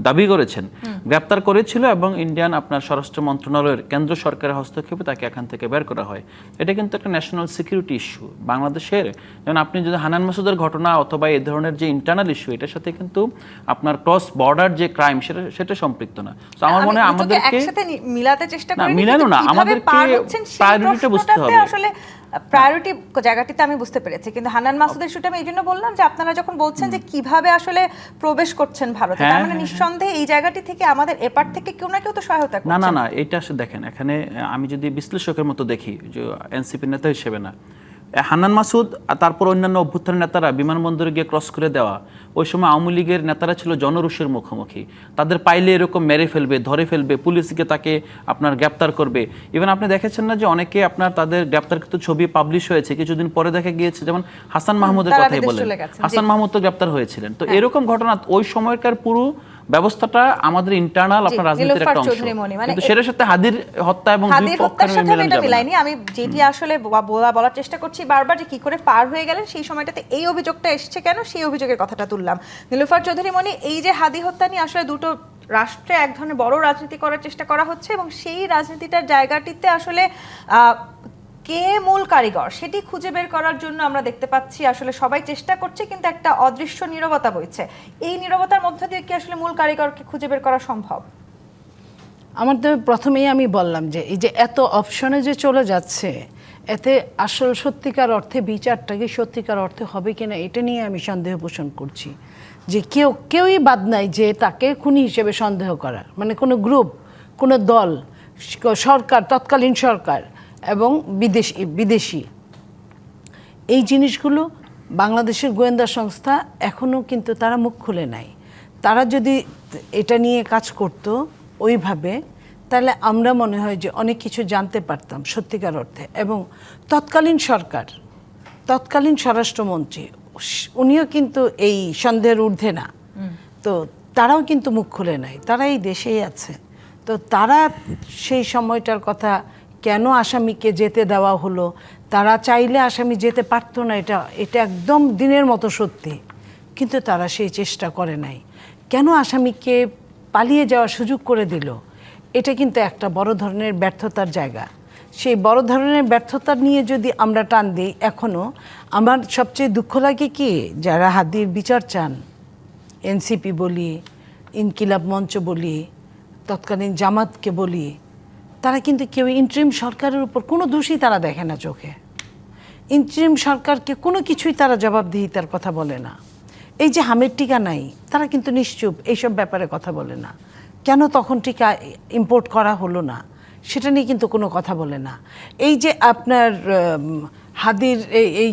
দাবি করেছেন, গ্রেপ্তার করেছিল, এবং ইন্ডিয়ান আপনার স্বরাষ্ট্র মন্ত্রণালয়ের কেন্দ্র সরকারের হস্তক্ষেপে তাকে এখান থেকে বের করা হয়। এটা কিন্তু একটা ন্যাশনাল সিকিউরিটি ইস্যু বাংলাদেশের। যেমন আপনি যদি হানান মাসুদের ঘটনা অথবা এই ধরনের যে ইন্টারনাল ইস্যু, এটার সাথে কিন্তু আপনার ক্রস বর্ডার যে ক্রাইম সেটা সম্পৃক্ত না। তো আমার মনে হয় আমাদেরকে একসাথে মিলাতে চেষ্টা করি, মিলানো না, আমাদেরকে প্রায়োরিটিটা বুঝতে হবে। আসলে প্রায়োরিটি জায়গাটিতে আমি বুঝতে পেরেছি, কিন্তু হান্নান মাসুদের ইস্যুটা আমি এই জন্য বললাম যে আপনারা যখন বলছেন যে কিভাবে আসলে প্রবেশ করছেন ভারতে, তার মানে নিঃসন্দেহে এই জায়গাটি থেকে আমাদের এপার থেকে কেউ না কেউ তো সহায়তা করছে। না, এটা আসলে দেখেন, এখানে আমি যদি বিশ্লেষকের মতো দেখি, যে এনসিপি নেতা হিসেবে না, হান্নান মাসুদ তারপর অন্যান্য অভ্যুত্থানের নেতারা বিমানবন্দরে গিয়ে ক্রস করে দেওয়া, ওই সময় আওয়ামী লীগের নেতারা ছিল জনরোষের মুখোমুখি, তাদের পাইলে এরকম মেরে ফেলবে, ধরে ফেলবে, পুলিশকে তাকে আপনার গ্রেপ্তার করবে। ইভেন আপনি দেখেছেন না যে অনেকে আপনার তাদের গ্রেপ্তারকৃত ছবি পাবলিশ হয়েছে, কিছুদিন পরে দেখা গিয়েছে, যেমন হাসান মাহমুদের কথাই বলেন, হাসান মাহমুদ তো গ্রেপ্তার হয়েছিলেন। তো এরকম ঘটনা ওই সময়কার পুরো ব্যবস্থাটা আমাদের ইন্টারনাল আপনার রাজনীতির একটা অংশ, কিন্তু সেটার সাথে হাদির হত্যা এবং দুই পক্ষের মিলাইনি। আমি যেটি আসলে বলার চেষ্টা করছি বারবার, যে কি করে পার হয়ে গেলেন সেই সময়টাতে, এই অভিযোগটা এসেছে কেন, সেই অভিযোগের কথাটা তুললাম। নীলুফার চৌধুরী মনি, এই যে হাদি হত্যা নিয়ে আসলে দুটো রাষ্ট্রে এক ধরনের বড় রাজনীতি করার চেষ্টা করা হচ্ছে, এবং সেই রাজনীতিটার জায়গাটিতে আসলে কে মূল কারিগর সেটি খুঁজে বের করার জন্য আমরা দেখতে পাচ্ছি আসলে সবাই চেষ্টা করছে, কিন্তু একটা অদৃশ্য নীরবতা বইছে। এই নীরবতার মধ্য দিয়ে কি আসলে মূল কারিগরকে খুঁজে বের করা সম্ভব? আমার তো প্রথমেই আমি বললাম যে এই যে এত অপশনে যে চলে যাচ্ছে, এতে আসল সত্যিকার অর্থে বিচারটা কি সত্যিকার অর্থে হবে কিনা, এটা নিয়ে আমি সন্দেহ পোষণ করছি। যে কেউই বাদ নাই যে তাকে খুনি হিসেবে সন্দেহ করার, মানে কোনো গ্রুপ, কোনো দল, সরকার, তৎকালীন সরকার এবং বিদেশি এই জিনিসগুলো বাংলাদেশের গোয়েন্দা সংস্থা এখনও কিন্তু তারা মুখ খুলে নাই। তারা যদি এটা নিয়ে কাজ করত ওইভাবে, তাহলে আমরা মনে হয় যে অনেক কিছু জানতে পারতাম সত্যিকার অর্থে। এবং তৎকালীন স্বরাষ্ট্রমন্ত্রী উনিও কিন্তু এই সন্দেহের ঊর্ধ্বে না, তো তারাও কিন্তু মুখ খুলে নাই, তারা এই দেশেই আছে। তো তারা সেই সময়টার কথা, কেন আসামিকে যেতে দেওয়া হলো, তারা চাইলে আসামি যেতে পারতো না, এটা একদম দিনের মতো সত্যি, কিন্তু তারা সেই চেষ্টা করে নাই। কেন আসামিকে পালিয়ে যাওয়ার সুযোগ করে দিল, এটা কিন্তু একটা বড় ধরনের ব্যর্থতার জায়গা। সেই বড় ধরনের ব্যর্থতা নিয়ে যদি আমরা টান দিই, এখনও আমার সবচেয়ে দুঃখ লাগে কি, যারা হাদির বিচার চান, এনসিপি বলি, ইনকিলাব মঞ্চ বলি, তৎকালীন জামাতকে বলি, তারা কিন্তু কেউ ইন্টারিম সরকারের উপর কোনো দোষই তারা দেখে না চোখে। ইন্টারিম সরকারকে কোনো কিছুই তারা জবাবদিহিতার কথা বলে না। এই যে হামের টিকা নাই, তারা কিন্তু নিশ্চুপ, এইসব ব্যাপারে কথা বলে না। কেন তখন টিকা ইম্পোর্ট করা হলো না, সেটা নিয়ে কিন্তু কোনো কথা বলে না। এই যে আপনার হাদির এই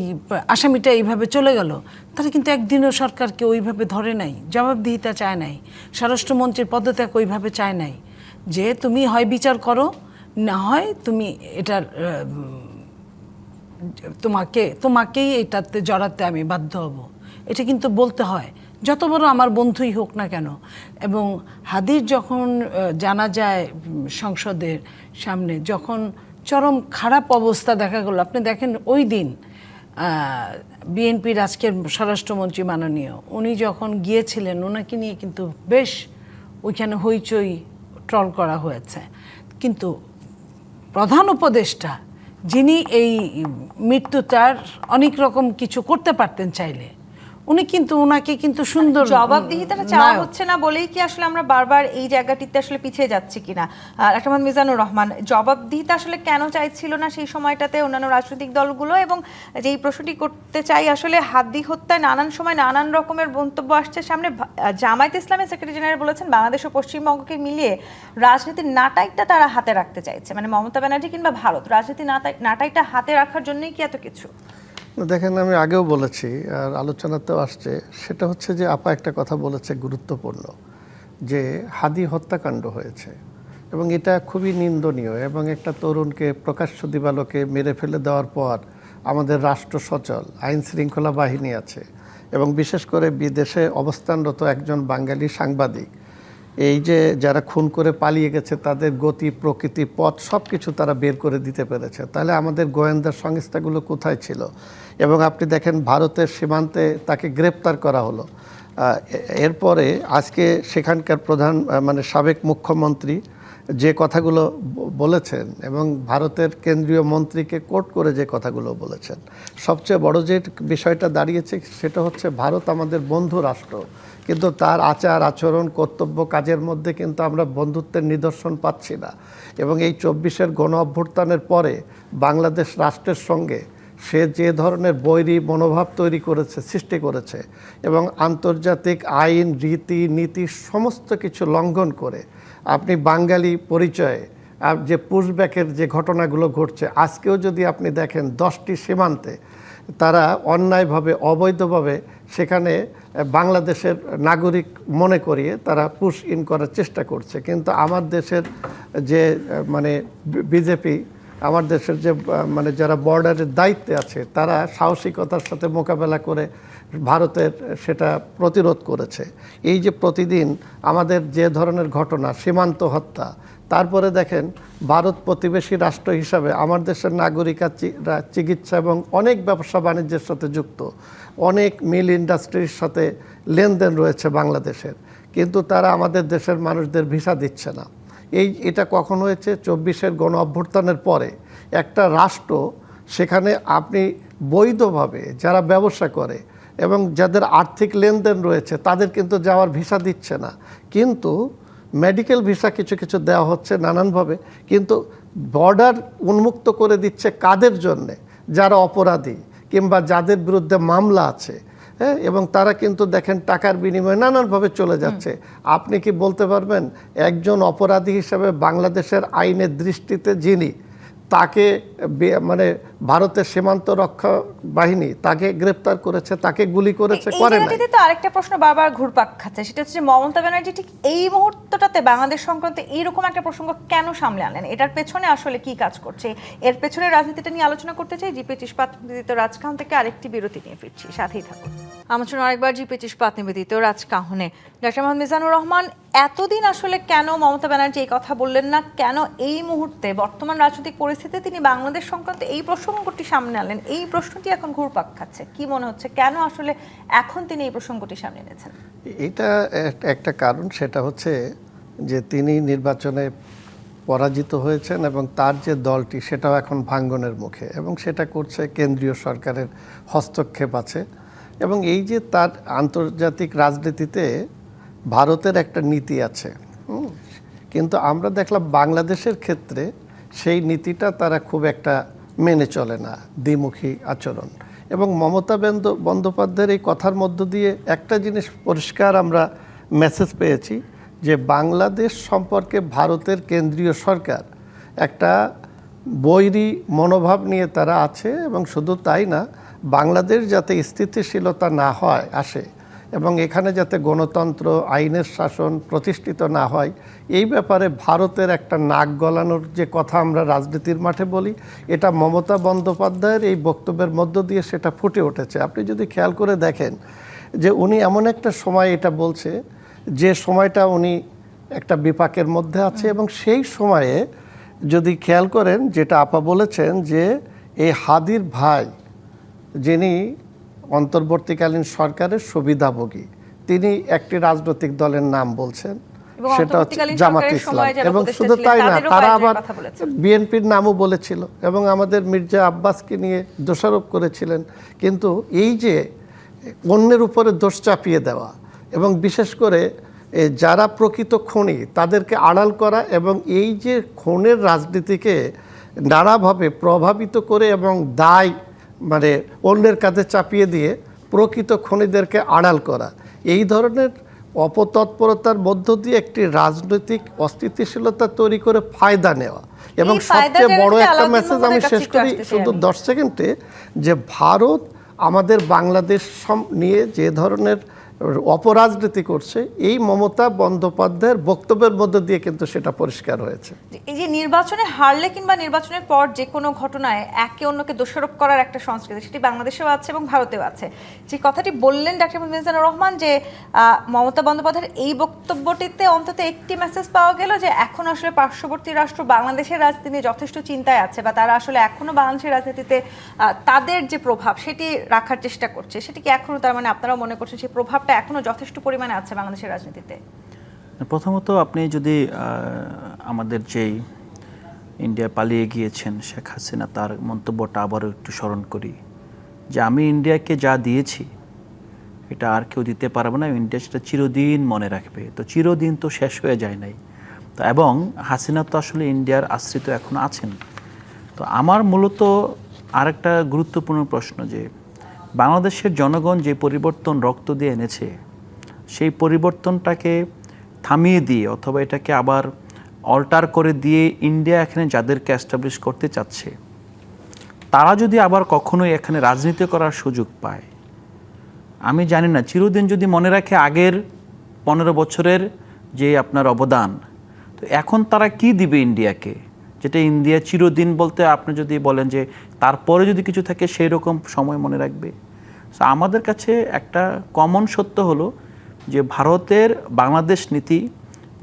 আসামিটা এইভাবে চলে গেল, তারা কিন্তু একদিনও সরকারকে ওইভাবে ধরে নাই, জবাবদিহিতা চায় নাই, স্বরাষ্ট্রমন্ত্রীর পদত্যাগ ওইভাবে চায় নাই, যে তুমি হয় বিচার করো, না হয় তুমি এটার তোমাকেই এটাতে জড়াতে আমি বাধ্য হব। এটা কিন্তু বলতে হয়, যত বড় আমার বন্ধুই হোক না কেন। এবং হাদির যখন জানা যায় সংসদের সামনে, যখন চরম খারাপ অবস্থা দেখা গেল, আপনি দেখেন ওই দিন বিএনপির আজকের স্বরাষ্ট্রমন্ত্রী মাননীয়, উনি যখন গিয়েছিলেন ওনাকে নিয়ে কিন্তু বেশ ওইখানে হইচই ট্রল করা হয়েছে, কিন্তু প্রধান উপদেষ্টা যিনি এই মৃত্যুটার অনেক রকম কিছু করতে পারতেন চাইলে, উনি কিন্তু ওনাকে কিন্তু সুন্দর জবাবদিহিতাটা চাওয়া নায়ক। হচ্ছে না বলেই কি আসলে আমরা বারবার এই জায়গাটিতে আসলে পিছিয়ে যাচ্ছি কিনা? ডাক্তার মোহাম্মদ মিজানুর রহমান, জবাবদিহিতা আসলে কেন চাইছিল না সেই সময়টাতে অন্যান্য রাজনৈতিক দলগুলো? এবং যেই প্রশ্নটি করতে চাই, আসলে হাদি হত্যায় নানান সময় নানান রকমের মন্তব্য আসছে সামনে। জামায়াত ইসলামের সেক্রেটারি জেনারেল বলেছেন বাংলাদেশ ও পশ্চিমবঙ্গকে মিলিয়ে রাজনীতির নাটাইটা তারা হাতে রাখতে চাইছে, মানে মমতা ব্যানার্জি কিংবা ভারত রাজনীতি নাটাইটা হাতে রাখার জন্যই কি এত কিছু? দেখেন, আমি আগেও বলেছি আর আলোচনাতেও আসছে, সেটা হচ্ছে যে আপা একটা কথা বলেছে গুরুত্বপূর্ণ, যে হাদি হত্যাকাণ্ড হয়েছে এবং এটা খুবই নিন্দনীয়, এবং একটা তরুণকে প্রকাশ্য দিবালোকে মেরে ফেলে দেওয়ার পর আমাদের রাষ্ট্র সচল, আইন শৃঙ্খলা বাহিনী আছে, এবং বিশেষ করে বিদেশে অবস্থানরত একজন বাঙালি সাংবাদিক, এই যে যারা খুন করে পালিয়ে গেছে তাদের গতি, প্রকৃতি, পথ সব কিছু তারা বের করে দিতে পেরেছে। তাহলে আমাদের গোয়েন্দা সংস্থাগুলো কোথায় ছিল? এবং আপনি দেখেন ভারতের সীমান্তে তাকে গ্রেপ্তার করা হলো। এরপরে আজকে সেখানকার প্রধান মানে সাবেক মুখ্যমন্ত্রী যে কথাগুলো বলেছেন এবং ভারতের কেন্দ্রীয় মন্ত্রীকে কোট করে যে কথাগুলো বলেছেন, সবচেয়ে বড় যে বিষয়টা দাঁড়িয়েছে সেটা হচ্ছে ভারত আমাদের বন্ধু রাষ্ট্র, কিন্তু তার আচার আচরণ, কর্তব্য, কাজের মধ্যে কিন্তু আমরা বন্ধুত্বের নিদর্শন পাচ্ছি না। এবং এই 24-এর গণ অভ্যুত্থানের পরে বাংলাদেশ রাষ্ট্রের সঙ্গে সে যে ধরনের বৈরী মনোভাব তৈরি করেছে, সৃষ্টি করেছে, এবং আন্তর্জাতিক আইন, রীতি, নীতি সমস্ত কিছু লঙ্ঘন করে আপনি বাঙালি পরিচয়ে যে পুশব্যাকের যে ঘটনাগুলো ঘটছে, আজকেও যদি আপনি দেখেন 10টি সীমান্তে তারা অন্যায়ভাবে, অবৈধভাবে সেখানে বাংলাদেশের নাগরিক মনে করিয়ে তারা পুশ ইন করার চেষ্টা করছে। কিন্তু আমার দেশের যে মানে বিজেপি, আমার দেশের যে মানে যারা বর্ডারের দায়িত্বে আছে, তারা সাহসিকতার সাথে মোকাবেলা করে ভারতের সেটা প্রতিরোধ করেছে। এই যে প্রতিদিন আমাদের যে ধরনের ঘটনা, সীমান্ত হত্যা, তারপরে দেখেন ভারত প্রতিবেশী রাষ্ট্র হিসাবে আমার দেশের নাগরিকরা চিকিৎসা এবং অনেক ব্যবসা বাণিজ্যের সাথে যুক্ত, অনেক মিল ইন্ডাস্ট্রির সাথে লেনদেন রয়েছে বাংলাদেশের, কিন্তু তারা আমাদের দেশের মানুষদের ভিসা দিচ্ছে না। এটা কখন হয়েছে? 24-এর গণ অভ্যুত্থানের পরে একটা রাষ্ট্র, সেখানে আপনি বৈধভাবে যারা ব্যবসা করে এবং যাদের আর্থিক লেনদেন রয়েছে তাদের কিন্তু যাওয়ার ভিসা দিচ্ছে না, কিন্তু মেডিকেল ভিসা কিছু কিছু দেওয়া হচ্ছে নানানভাবে, কিন্তু বর্ডার উন্মুক্ত করে দিচ্ছে কাদের জন্যে? যারা অপরাধী কিংবা যাদের বিরুদ্ধে মামলা আছে, হ্যাঁ, এবং তারা কিন্তু দেখেন টাকার বিনিময়ে নানানভাবে চলে যাচ্ছে। আপনি কি বলতে পারবেন একজন অপরাধী হিসাবে বাংলাদেশের আইনের দৃষ্টিতে যিনি, তাকে মানে ভারতের সীমান্ত রক্ষা বাহিনী তাকে গ্রেপ্তার করেছে, তাকে গুলি করেছে, করে না? তো আরেকটা প্রশ্ন বারবার ঘুরপাক খাচ্ছে, সেটা হচ্ছে যে মমতা ব্যানার্জি ঠিক এই মুহূর্তটাতে বাংলাদেশ সংক্রান্ত এইরকম একটা প্রসঙ্গ কেন সামলে আনলেন? এটার পেছনে আসলে কি কাজ করছে? এর পেছনে রাজনীতিটা নিয়ে আলোচনা করতে চাই। জিপিএইচ ইস্পাত নিবেদিত রাজকাহন থেকে আরেকটি বিরতি নিয়ে ফিরছি, সাথেই থাকুন। আমার জন্য আরেকবার জিপিএইচ ইস্পাত নিবেদিত রাজকাহনে ডাক্তার মোহাম্মদ মিজানুর রহমান, এতদিন আসলে কেন মমতা ব্যানার্জি এই কথা বললেন না? কেন এই মুহূর্তে বর্তমান রাজনৈতিক পরিস্থিতিতে তিনি বাংলাদেশ সংক্রান্ত এই প্রসঙ্গটি সামনে আনলেন? এই প্রশ্নটি এখন ঘুরপাক খাচ্ছে। কি মনে হচ্ছে কেন আসলে এখন তিনি এই প্রসঙ্গটি সামনে এনেছেন? এটা একটা কারণ, সেটা হচ্ছে যে তিনি নির্বাচনে পরাজিত হয়েছেন এবং তার যে দলটি সেটাও এখন ভাঙ্গনের মুখে, এবং সেটা করছে কেন্দ্রীয় সরকারের হস্তক্ষেপ আছে। এবং এই যে তার আন্তর্জাতিক রাজনীতিতে ভারতের একটা নীতি আছে, কিন্তু আমরা দেখলাম বাংলাদেশের ক্ষেত্রে সেই নীতিটা তারা খুব একটা মেনে চলে না, দ্বিমুখী আচরণ। এবং মমতা বন্দ্যোপাধ্যায়ের এই কথার মধ্য দিয়ে একটা জিনিস পরিষ্কার আমরা মেসেজ পেয়েছি, যে বাংলাদেশ সম্পর্কে ভারতের কেন্দ্রীয় সরকার একটা বৈরী মনোভাব নিয়ে তারা আছে। এবং শুধু তাই না, বাংলাদেশ যাতে স্থিতিশীলতা না হয় আসে এবং এখানে যাতে গণতন্ত্র, আইনের শাসন প্রতিষ্ঠিত না হয়, এই ব্যাপারে ভারতের একটা নাক গলানোর যে কথা আমরা রাজনীতির মাঠে বলি, এটা মমতা বন্দ্যোপাধ্যায়ের এই বক্তব্যের মধ্য দিয়ে সেটা ফুটে উঠেছে। আপনি যদি খেয়াল করে দেখেন যে উনি এমন একটা সময় এটা বলছে যে সময়টা উনি একটা বিপাকের মধ্যে আছে, এবং সেই সময়ে যদি খেয়াল করেন যেটা আপা বলেছেন, যে এই হাদির ভাই যিনি অন্তর্বর্তীকালীন সরকারের সুবিধাভোগী, তিনি একটি রাজনৈতিক দলের নাম বলছেন, এবং সেটা হচ্ছে অন্তর্বর্তীকালীন জামাত সরকারের ইসলাম। সময় যারা এবং উপদেষ্টা শুধু ছিলেন, তাই না, তাদেরও তারা কয়েকজনের আবার কথা বলেছেন। বিএনপির নামও বলেছিল এবং আমাদের মির্জা আব্বাসকে নিয়ে দোষারোপ করেছিলেন। কিন্তু এই যে অন্যের উপরে দোষ চাপিয়ে দেওয়া এবং বিশেষ করে যারা প্রকৃত খুনি তাদেরকে আড়াল করা এবং এই যে খুনের রাজনীতিকে নানাভাবে প্রভাবিত করে এবং দায় মানে অন্যের কাঁধে চাপিয়ে দিয়ে প্রকৃত খুনিদেরকে আড়াল করা, এই ধরনের অপতৎপরতার মধ্য দিয়ে একটি রাজনৈতিক অস্থিতিশীলতা তৈরি করে ফায়দা নেওয়া। এবং এই ফায়দা সবচেয়ে বড় জায়গাটাতে একটা আলাউদ্দিন মেসেজ আমি মোহাম্মদের কাছে শেষ একটু করি আসতে চাই শুধু আমি। 10 সেকেন্ডে, যে ভারত আমাদের বাংলাদেশ নিয়ে যে ধরনের অপরাজনীতি করছে, এই মমতা বন্দ্যোপাধ্যায়ের বক্তব্যের মধ্যে দিয়ে কিন্তু সেটা পরিষ্কার হয়েছে। এই যে নির্বাচনে হারলে কিংবা নির্বাচনের পর যে কোনো ঘটনায় একে অন্যকে দোষারোপ করার একটা সংস্কৃতি, সেটি বাংলাদেশেও আছে এবং ভারতেও আছে। যে কথাটি বললেন ডাক্তার মিজানুর রহমান, যে মমতা বন্দ্যোপাধ্যায়ের এই বক্তব্যটিতে অন্তত একটি মেসেজ পাওয়া গেল যে এখন আসলে পার্শ্ববর্তী রাষ্ট্র বাংলাদেশের রাজনীতি নিয়ে যথেষ্ট চিন্তায় আছে, বা তারা আসলে এখনো বাংলাদেশের রাজনীতিতে তাদের যে প্রভাব সেটি রাখার চেষ্টা করছে। সেটি কি এখনো, তার মানে আপনারাও মনে করছেন সেই প্রভাবটা এখনো যথেষ্ট পরিমাণে আছে বাংলাদেশের রাজনীতিতে? প্রথমত আপনি যদি আমাদের যেই ইন্ডিয়া পালিয়ে গিয়েছেন শেখ হাসিনা, তার মন্তব্যটা আবারও একটু স্মরণ করি, যে আমি ইন্ডিয়াকে যা দিয়েছি এটা আর কেউ দিতে পারবে না, ইন্ডিয়া সেটা চিরদিন মনে রাখবে। তো চিরদিন তো শেষ হয়ে যায় নাই তো, এবং হাসিনা তো আসলে ইন্ডিয়ার আশ্রিত এখন আছেন। তো আমার মূলত আরেকটা গুরুত্বপূর্ণ প্রশ্ন, যে বাংলাদেশের জনগণ যে পরিবর্তন রক্ত দিয়ে এনেছে, সেই পরিবর্তনটাকে থামিয়ে দিয়ে অথবা এটাকে আবার অল্টার করে দিয়ে ইন্ডিয়া এখানে যাদেরকে এস্টাবলিশ করতে চাচ্ছে, তারা যদি আবার কখনোই এখানে রাজনীতি করার সুযোগ পায়, আমি জানি না, চিরদিন যদি মনে রাখে আগের 15 বছরের যে আপনার অবদান, তো এখন তারা কি দিবে ইন্ডিয়াকে, যেটা ইন্ডিয়া চিরদিন বলতে আপনি যদি বলেন যে তারপরে যদি কিছু থাকে সেই রকম সময় মনে রাখবে। সো আমাদের কাছে একটা কমন সত্য হলো যে ভারতের বাংলাদেশ নীতি,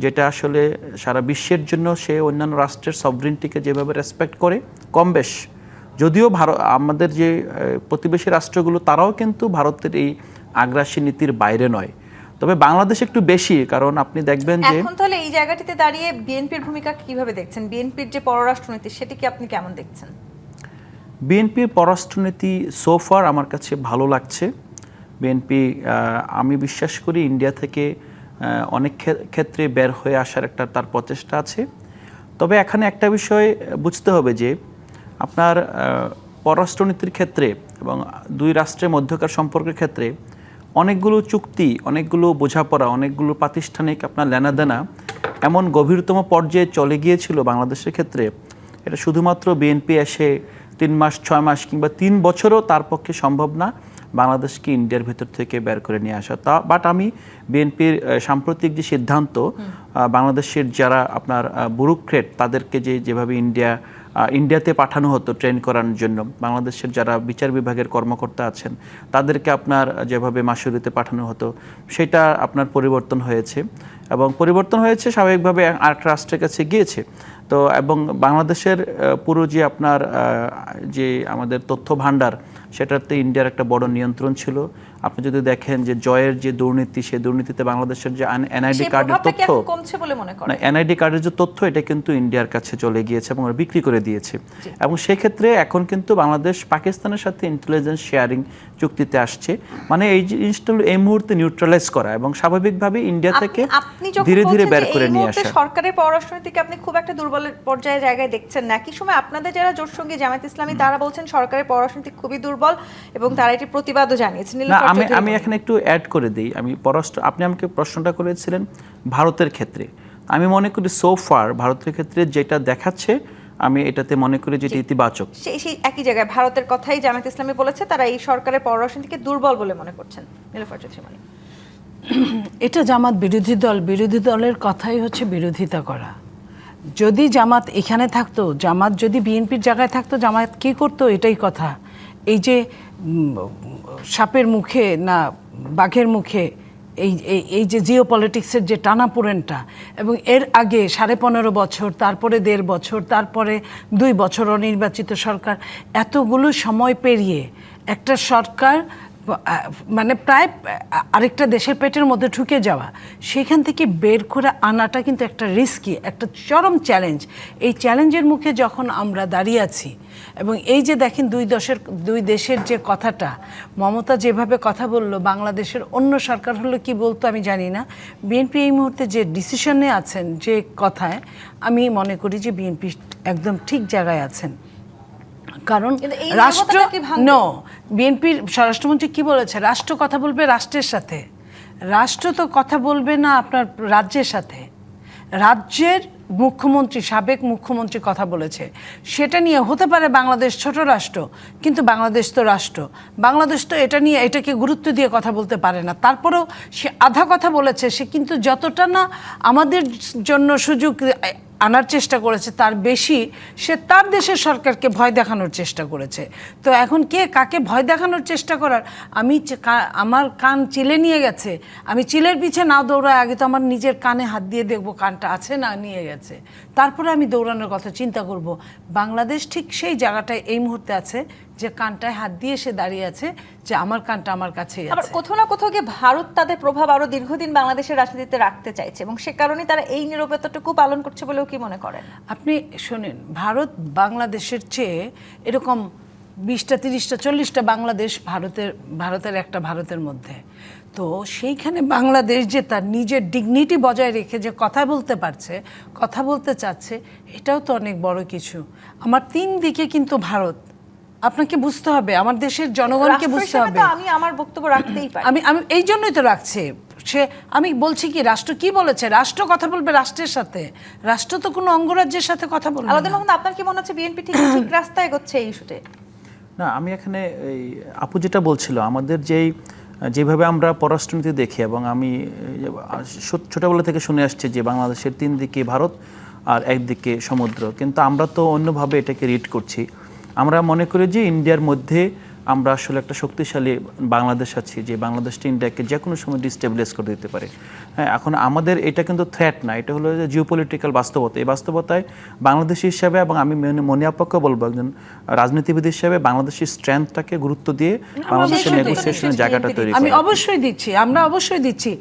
যেটা আসলে সারা বিশ্বের জন্য সে অন্যান্য রাষ্ট্রের সভরেন্টিকে যেভাবে রেসপেক্ট করে কম বেশ, যদিও আমাদের যে প্রতিবেশী রাষ্ট্রগুলো তারাও কিন্তু ভারতের এই আগ্রাসী নীতির বাইরে নয়, তবে বাংলাদেশ একটু বেশি। কারণ আপনি দেখবেন যে এখন তাহলে এই জায়গাটিতে দাঁড়িয়ে বিএনপির ভূমিকা কিভাবে দেখছেন? বিএনপির যে পররাষ্ট্রনীতি সেটি কি আপনি কেমন দেখছেন? বিএনপির পররাষ্ট্রনীতি সোফার আমার কাছে ভালো লাগছে। বিএনপি, আমি বিশ্বাস করি ইন্ডিয়া থেকে অনেক ক্ষেত্রে বের হয়ে আসার একটা তার প্রচেষ্টা আছে। তবে এখানে একটা বিষয় বুঝতে হবে যে আপনার পররাষ্ট্রনীতির ক্ষেত্রে এবং দুই রাষ্ট্রের মধ্যকার সম্পর্কের ক্ষেত্রে অনেকগুলো চুক্তি, অনেকগুলো বোঝাপড়া, অনেকগুলো প্রাতিষ্ঠানিক আপনার লেনাদেনা এমন গভীরতম পর্যায়ে চলে গিয়েছিল বাংলাদেশের ক্ষেত্রে, এটা শুধুমাত্র বিএনপি এসে 3 মাস 6 মাস কিংবা 3 বছরও তার পক্ষে সম্ভব না বাংলাদেশকে ইন্ডিয়ার ভেতর থেকে বের করে নিয়ে আসা। বাট আমি বিএনপির সাম্প্রতিক যে সিদ্ধান্ত, বাংলাদেশের যারা আপনার ব্যুরোক্রেট তাদেরকে যেভাবে ইন্ডিয়াতে পাঠানো হতো ট্রেন করার জন্য, বাংলাদেশের যারা বিচার বিভাগের কর্মকর্তা আছেন তাদেরকে আপনার যেভাবে মাসুরিতে পাঠানো হতো, সেটা আপনার পরিবর্তন হয়েছে এবং পরিবর্তন হয়েছে স্বাভাবিকভাবে আরেকটা রাষ্ট্রের কাছে গিয়েছে। তো এবং বাংলাদেশের পুরো যে আপনার যে আমাদের তথ্য ভাণ্ডার, সেটাতে ইন্ডিয়ার একটা বড় নিয়ন্ত্রণ ছিল। আপনি যদি দেখেন যে জয়ের যে দুর্নীতি, সেই দুর্নীতিতে বাংলাদেশের যে এনআইডি কার্ডের তথ্য, এনআইডি কার্ডের যে তথ্য, এটা কিন্তু ইন্ডিয়ার কাছে চলে গিয়েছে এবং ওরা বিক্রি করে দিয়েছে। এবং সেক্ষেত্রে এখন কিন্তু বাংলাদেশ পাকিস্তানের সাথে ইন্টেলিজেন্স শেয়ারিং চুক্তিতে আসছে, মানে এই জিনিসটা এই মুহূর্তে নিউট্রালাইজ করা এবং স্বাভাবিকভাবে ইন্ডিয়া থেকে ধীরে ধীরে বের করে নিয়ে আসা। সরকারের পররাষ্ট্রনীতিকে আপনি খুব একটা দুর্বল পর্যায়ে জায়গায় দেখছেন না? কি সময় আপনাদের যারা জোটসঙ্গী জামায়াত ইসলামী তারা বলছেন সরকারের পররাষ্ট্রনীতি খুবই দুর্বল এবং তারা এটি প্রতিবাদও জানিয়েছেন। আমি এখানে একটু অ্যাড করে দিই। আপনি আমাকে প্রশ্নটা করেছিলেন ভারতের ক্ষেত্রে, আমি মনে করি সোফার ভারতের ক্ষেত্রে যেটা দেখাচ্ছে, আমি এটাতে মনে করি যেটা ইতিবাচক। সেই একই জায়গায় ভারতের কথাই জামায়াত ইসলামী বলেছে, তারা এই সরকারের পররাষ্ট্রনীতিকে দুর্বল বলে মনে করছেন। নীলুফার চৌধুরী মনি, এটা জামাত বিরোধী দলের কথাই হচ্ছে বিরোধিতা করা। যদি জামাত এখানে থাকতো, জামাত যদি বিএনপির জায়গায় থাকতো, জামাত কী করতো এটাই কথা। এই যে সাপের মুখে না বাঘের মুখে, এই যে জিও পলিটিক্সের যে টানাপোড়েনটা, এবং এর আগে 15.5 বছর, তারপরে 1.5 বছর, তারপরে 2 বছর অনির্বাচিত সরকার, এতগুলো সময় পেরিয়ে একটা সরকার মানে প্রায় আরেকটা দেশের পেটের মধ্যে ঢুকে যাওয়া, সেখান থেকে বের করে আনাটা কিন্তু একটা রিস্কি, একটা চরম চ্যালেঞ্জ। এই চ্যালেঞ্জের মুখে যখন আমরা দাঁড়িয়ে আছি, এবং এই যে দেখেন দুই দেশের যে কথাটা, মমতা যেভাবে কথা বললো, বাংলাদেশের অন্য সরকার হলো কি বলতো আমি জানি না, বিএনপি এই মুহূর্তে যে ডিসিশনে আছেন, যে কথায়, আমি মনে করি যে বিএনপি একদম ঠিক জায়গায় আছেন। কারণ কিন্তু এই রাষ্ট্র নীরবতাটা কি ভাঙবে? বিএনপির স্বরাষ্ট্রমন্ত্রী কি বলেছে, রাষ্ট্র কথা বলবে রাষ্ট্রের সাথে। রাষ্ট্র তো কথা বলবে না আপনার রাজ্যের সাথে। রাজ্যের মুখ্যমন্ত্রী, সাবেক মুখ্যমন্ত্রী কথা বলেছে, সেটা নিয়ে হতে পারে বাংলাদেশ ছোট রাষ্ট্র, কিন্তু বাংলাদেশ তো রাষ্ট্র। বাংলাদেশ তো এটাকে গুরুত্ব দিয়ে কথা বলতে পারে না। তারপরেও সে আধা কথা বলেছে, সে কিন্তু যতটা না আমাদের জন্য সুযোগ আনার চেষ্টা করেছে, তার বেশি সে তার দেশের সরকারকে ভয় দেখানোর চেষ্টা করেছে। তো এখন কে কাকে ভয় দেখানোর চেষ্টা করার, আমার কান চিলে নিয়ে গেছে, আমি চিলের পিছে না দৌড়ায় আগে তো আমার নিজের কানে হাত দিয়ে দেখবো কানটা আছে না নিয়ে গেছে, তারপরে আমি দৌড়ানোর কথা চিন্তা করব। বাংলাদেশ ঠিক সেই জায়গাটায় এই মুহূর্তে আছে যে কানটায় হাত দিয়ে সে দাঁড়িয়ে আছে, যে আমার কানটা আমার কাছেই আবার আছে। কোথাও না কোথাও গিয়ে ভারত তাদের প্রভাব আরো দীর্ঘদিন বাংলাদেশের রাজনীতিতে রাখতে চাইছে, এবং সে কারণে তারা এই নীরবতাটুকু পালন করছে বলেও কি মনে করেন? আপনি শোনেন, ভারত বাংলাদেশের চেয়ে এরকম 20টা 30টা 40টা বাংলাদেশ ভারতের মধ্যে। তো সেইখানে বাংলাদেশ যে তার নিজের ডিগনিটি বজায় রেখে যে কথা বলতে পারছে, কথা বলতে চাচ্ছে, এটাও তো অনেক বড় কিছু। আমার 3 দিকে কিন্তু ভারত, আপনাকে বুঝতে হবে, আমার দেশের জনগণকে বুঝতে হবে। আমি আমার বক্তব্য রাখতেই পারি। আমি এই জন্যই তো রাখছি। আমি বলছি কি, রাষ্ট্র কি বলেছে, রাষ্ট্র কথা বলবে রাষ্ট্রের সাথে, রাষ্ট্র তো কোনো অঙ্গরাজ্যের সাথে কথা বলবে আলাউদ্দিন না। মোহাম্মদ, আপনার কি মনে হচ্ছে বিএনপি ঠিক ঠিক রাস্তায় এগোচ্ছে এই ইস্যুতে? না, আমি এখানে এই আপু যেটা বলছিল, আমাদের যেভাবে আমরা পররাষ্ট্রনীতি দেখি, এবং আমি ছোটবেলা থেকে শুনে আসছি যে বাংলাদেশের 3 দিকে ভারত আর একদিকে সমুদ্র, কিন্তু আমরা তো অন্যভাবে এটাকে রিড করছি। আমরা মনে করি যে ইন্ডিয়ার মধ্যে আমরা আসলে একটা শক্তিশালী বাংলাদেশ আছি, যে বাংলাদেশটা ইন্ডিয়াকে যে কোনো সময় ডিস্টেবিলাইজ করে দিতে পারে। হ্যাঁ, এখন আমাদের এটা কিন্তু থ্রেট না, এটা হলো যে জিওপলিটিক্যাল বাস্তবতা। এই বাস্তবতায় বাংলাদেশ হিসাবে, এবং আমি মনিয়াপ্পাকে বলবো একজন রাজনীতিবিদ হিসাবে, বাংলাদেশের স্ট্রেংথটাকে গুরুত্ব দিয়ে বাংলাদেশের নেগোসিয়েশনের জায়গাটা তৈরি করা। আমি অবশ্যই দিচ্ছি, আমরা অবশ্যই দিচ্ছি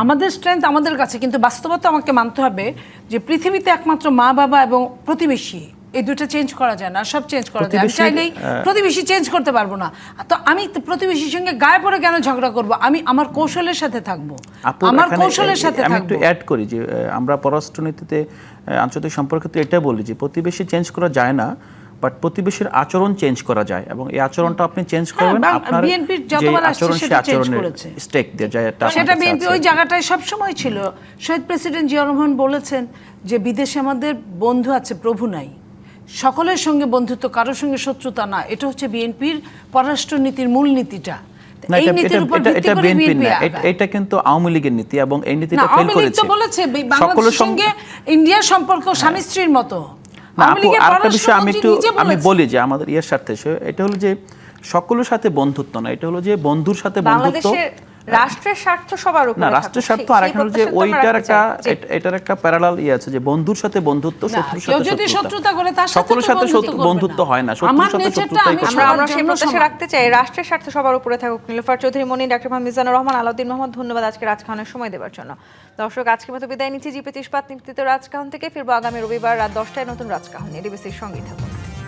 আমাদের স্ট্রেংথ আমাদের কাছে, কিন্তু বাস্তবতা আমাকে মানতে হবে যে পৃথিবীতে একমাত্র মা বাবা এবং প্রতিবেশী, এই দুটো চেঞ্জ করা যায় না, সব চেঞ্জ করা যায়। আমি চাইলেই প্রতিবেশী চেঞ্জ করতে পারবো না, তো আমি প্রতিবেশীর সঙ্গে গায়ে পড়ে কেন ঝগড়া করব? আমি আমার কৌশলের সাথে থাকবো, আমার কৌশলের সাথে আমি থাকবো। একটু অ্যাড করি যে আমরা পররাষ্ট্রনীতিতে, আন্তর্জাতিক সম্পর্কে তো এটা বলি যে প্রতিবেশী চেঞ্জ করা যায় না, বাট প্রতিবেশীর আচরণ চেঞ্জ করা যায়, এবং এই আচরণটা আপনি চেঞ্জ করবেন আপনার বিএনপির যে যতবার আসছে আচরণ, সেটা সেই চেঞ্জ আচরণের করেছে, স্টেক দিয়ে যায়, সেটা বিএনপি ওই জায়গাটায় সব সময় ছিল। শহীদ প্রেসিডেন্ট জিয়া রহমান বলেছেন যে বিদেশে আমাদের বন্ধু আছে, প্রভু নাই। সকলের সঙ্গে বন্ধুত্ব, কারোর সঙ্গে শত্রুতা না, এটা হচ্ছে বিএনপির পররাষ্ট্রনীতির মূল নীতিটা। এই নীতির উপর ভিত্তি করে বিএনপি, এটা কিন্তু আওয়ামী লীগের নীতি, এবং এই নীতিটা ফেল আওয়ামী লীগ করেছে। তো বলেছে বাংলাদেশের সঙ্গে ইন্ডিয়ার সম্পর্ক স্বামী স্ত্রীর মতো। না আপু, আরেকটা বিষয় আমি বলি যে আমাদের ইয়ের স্বার্থে, এটা হলো যে সকলের সাথে বন্ধুত্ব না, এটা হলো যে বন্ধুর সাথে বন্ধুত্ব। রাষ্ট্রের স্বার্থ সবার উপরে, না রাষ্ট্রের স্বার্থ, আর একটা হলো যে এটার একটা প্যারালাল ইয়ে আছে যে বন্ধুর সাথে বন্ধুত্ব, শত্রুর সাথে শত্রুতা করে, তার সকলের সাথে বন্ধুত্ব হয় না, শত্রুর সাথে শত্রুতাই করতে হয়। আমরা সেই প্রত্যাশা রাখতে চাই, রাষ্ট্রের স্বার্থ সবার উপরে থাকুক। নীলুফার চৌধুরী মনি, ডক্টর মোহাম্মদ মিজানুর রহমান, আলাউদ্দিন মোহাম্মদ, ধন্যবাদ আজকে রাজকাহনের সময় দেওয়ার জন্য। দর্শক, আজকের মতো বিদায় নিচ্ছি জিপিটি ইস্পাত নিবেদিত রাজকাহন থেকে। ফিরবো আগামী রবিবার রাত 10টায় নতুন রাজকাহন নিয়ে। ডিবিসির সঙ্গেই থাকুন।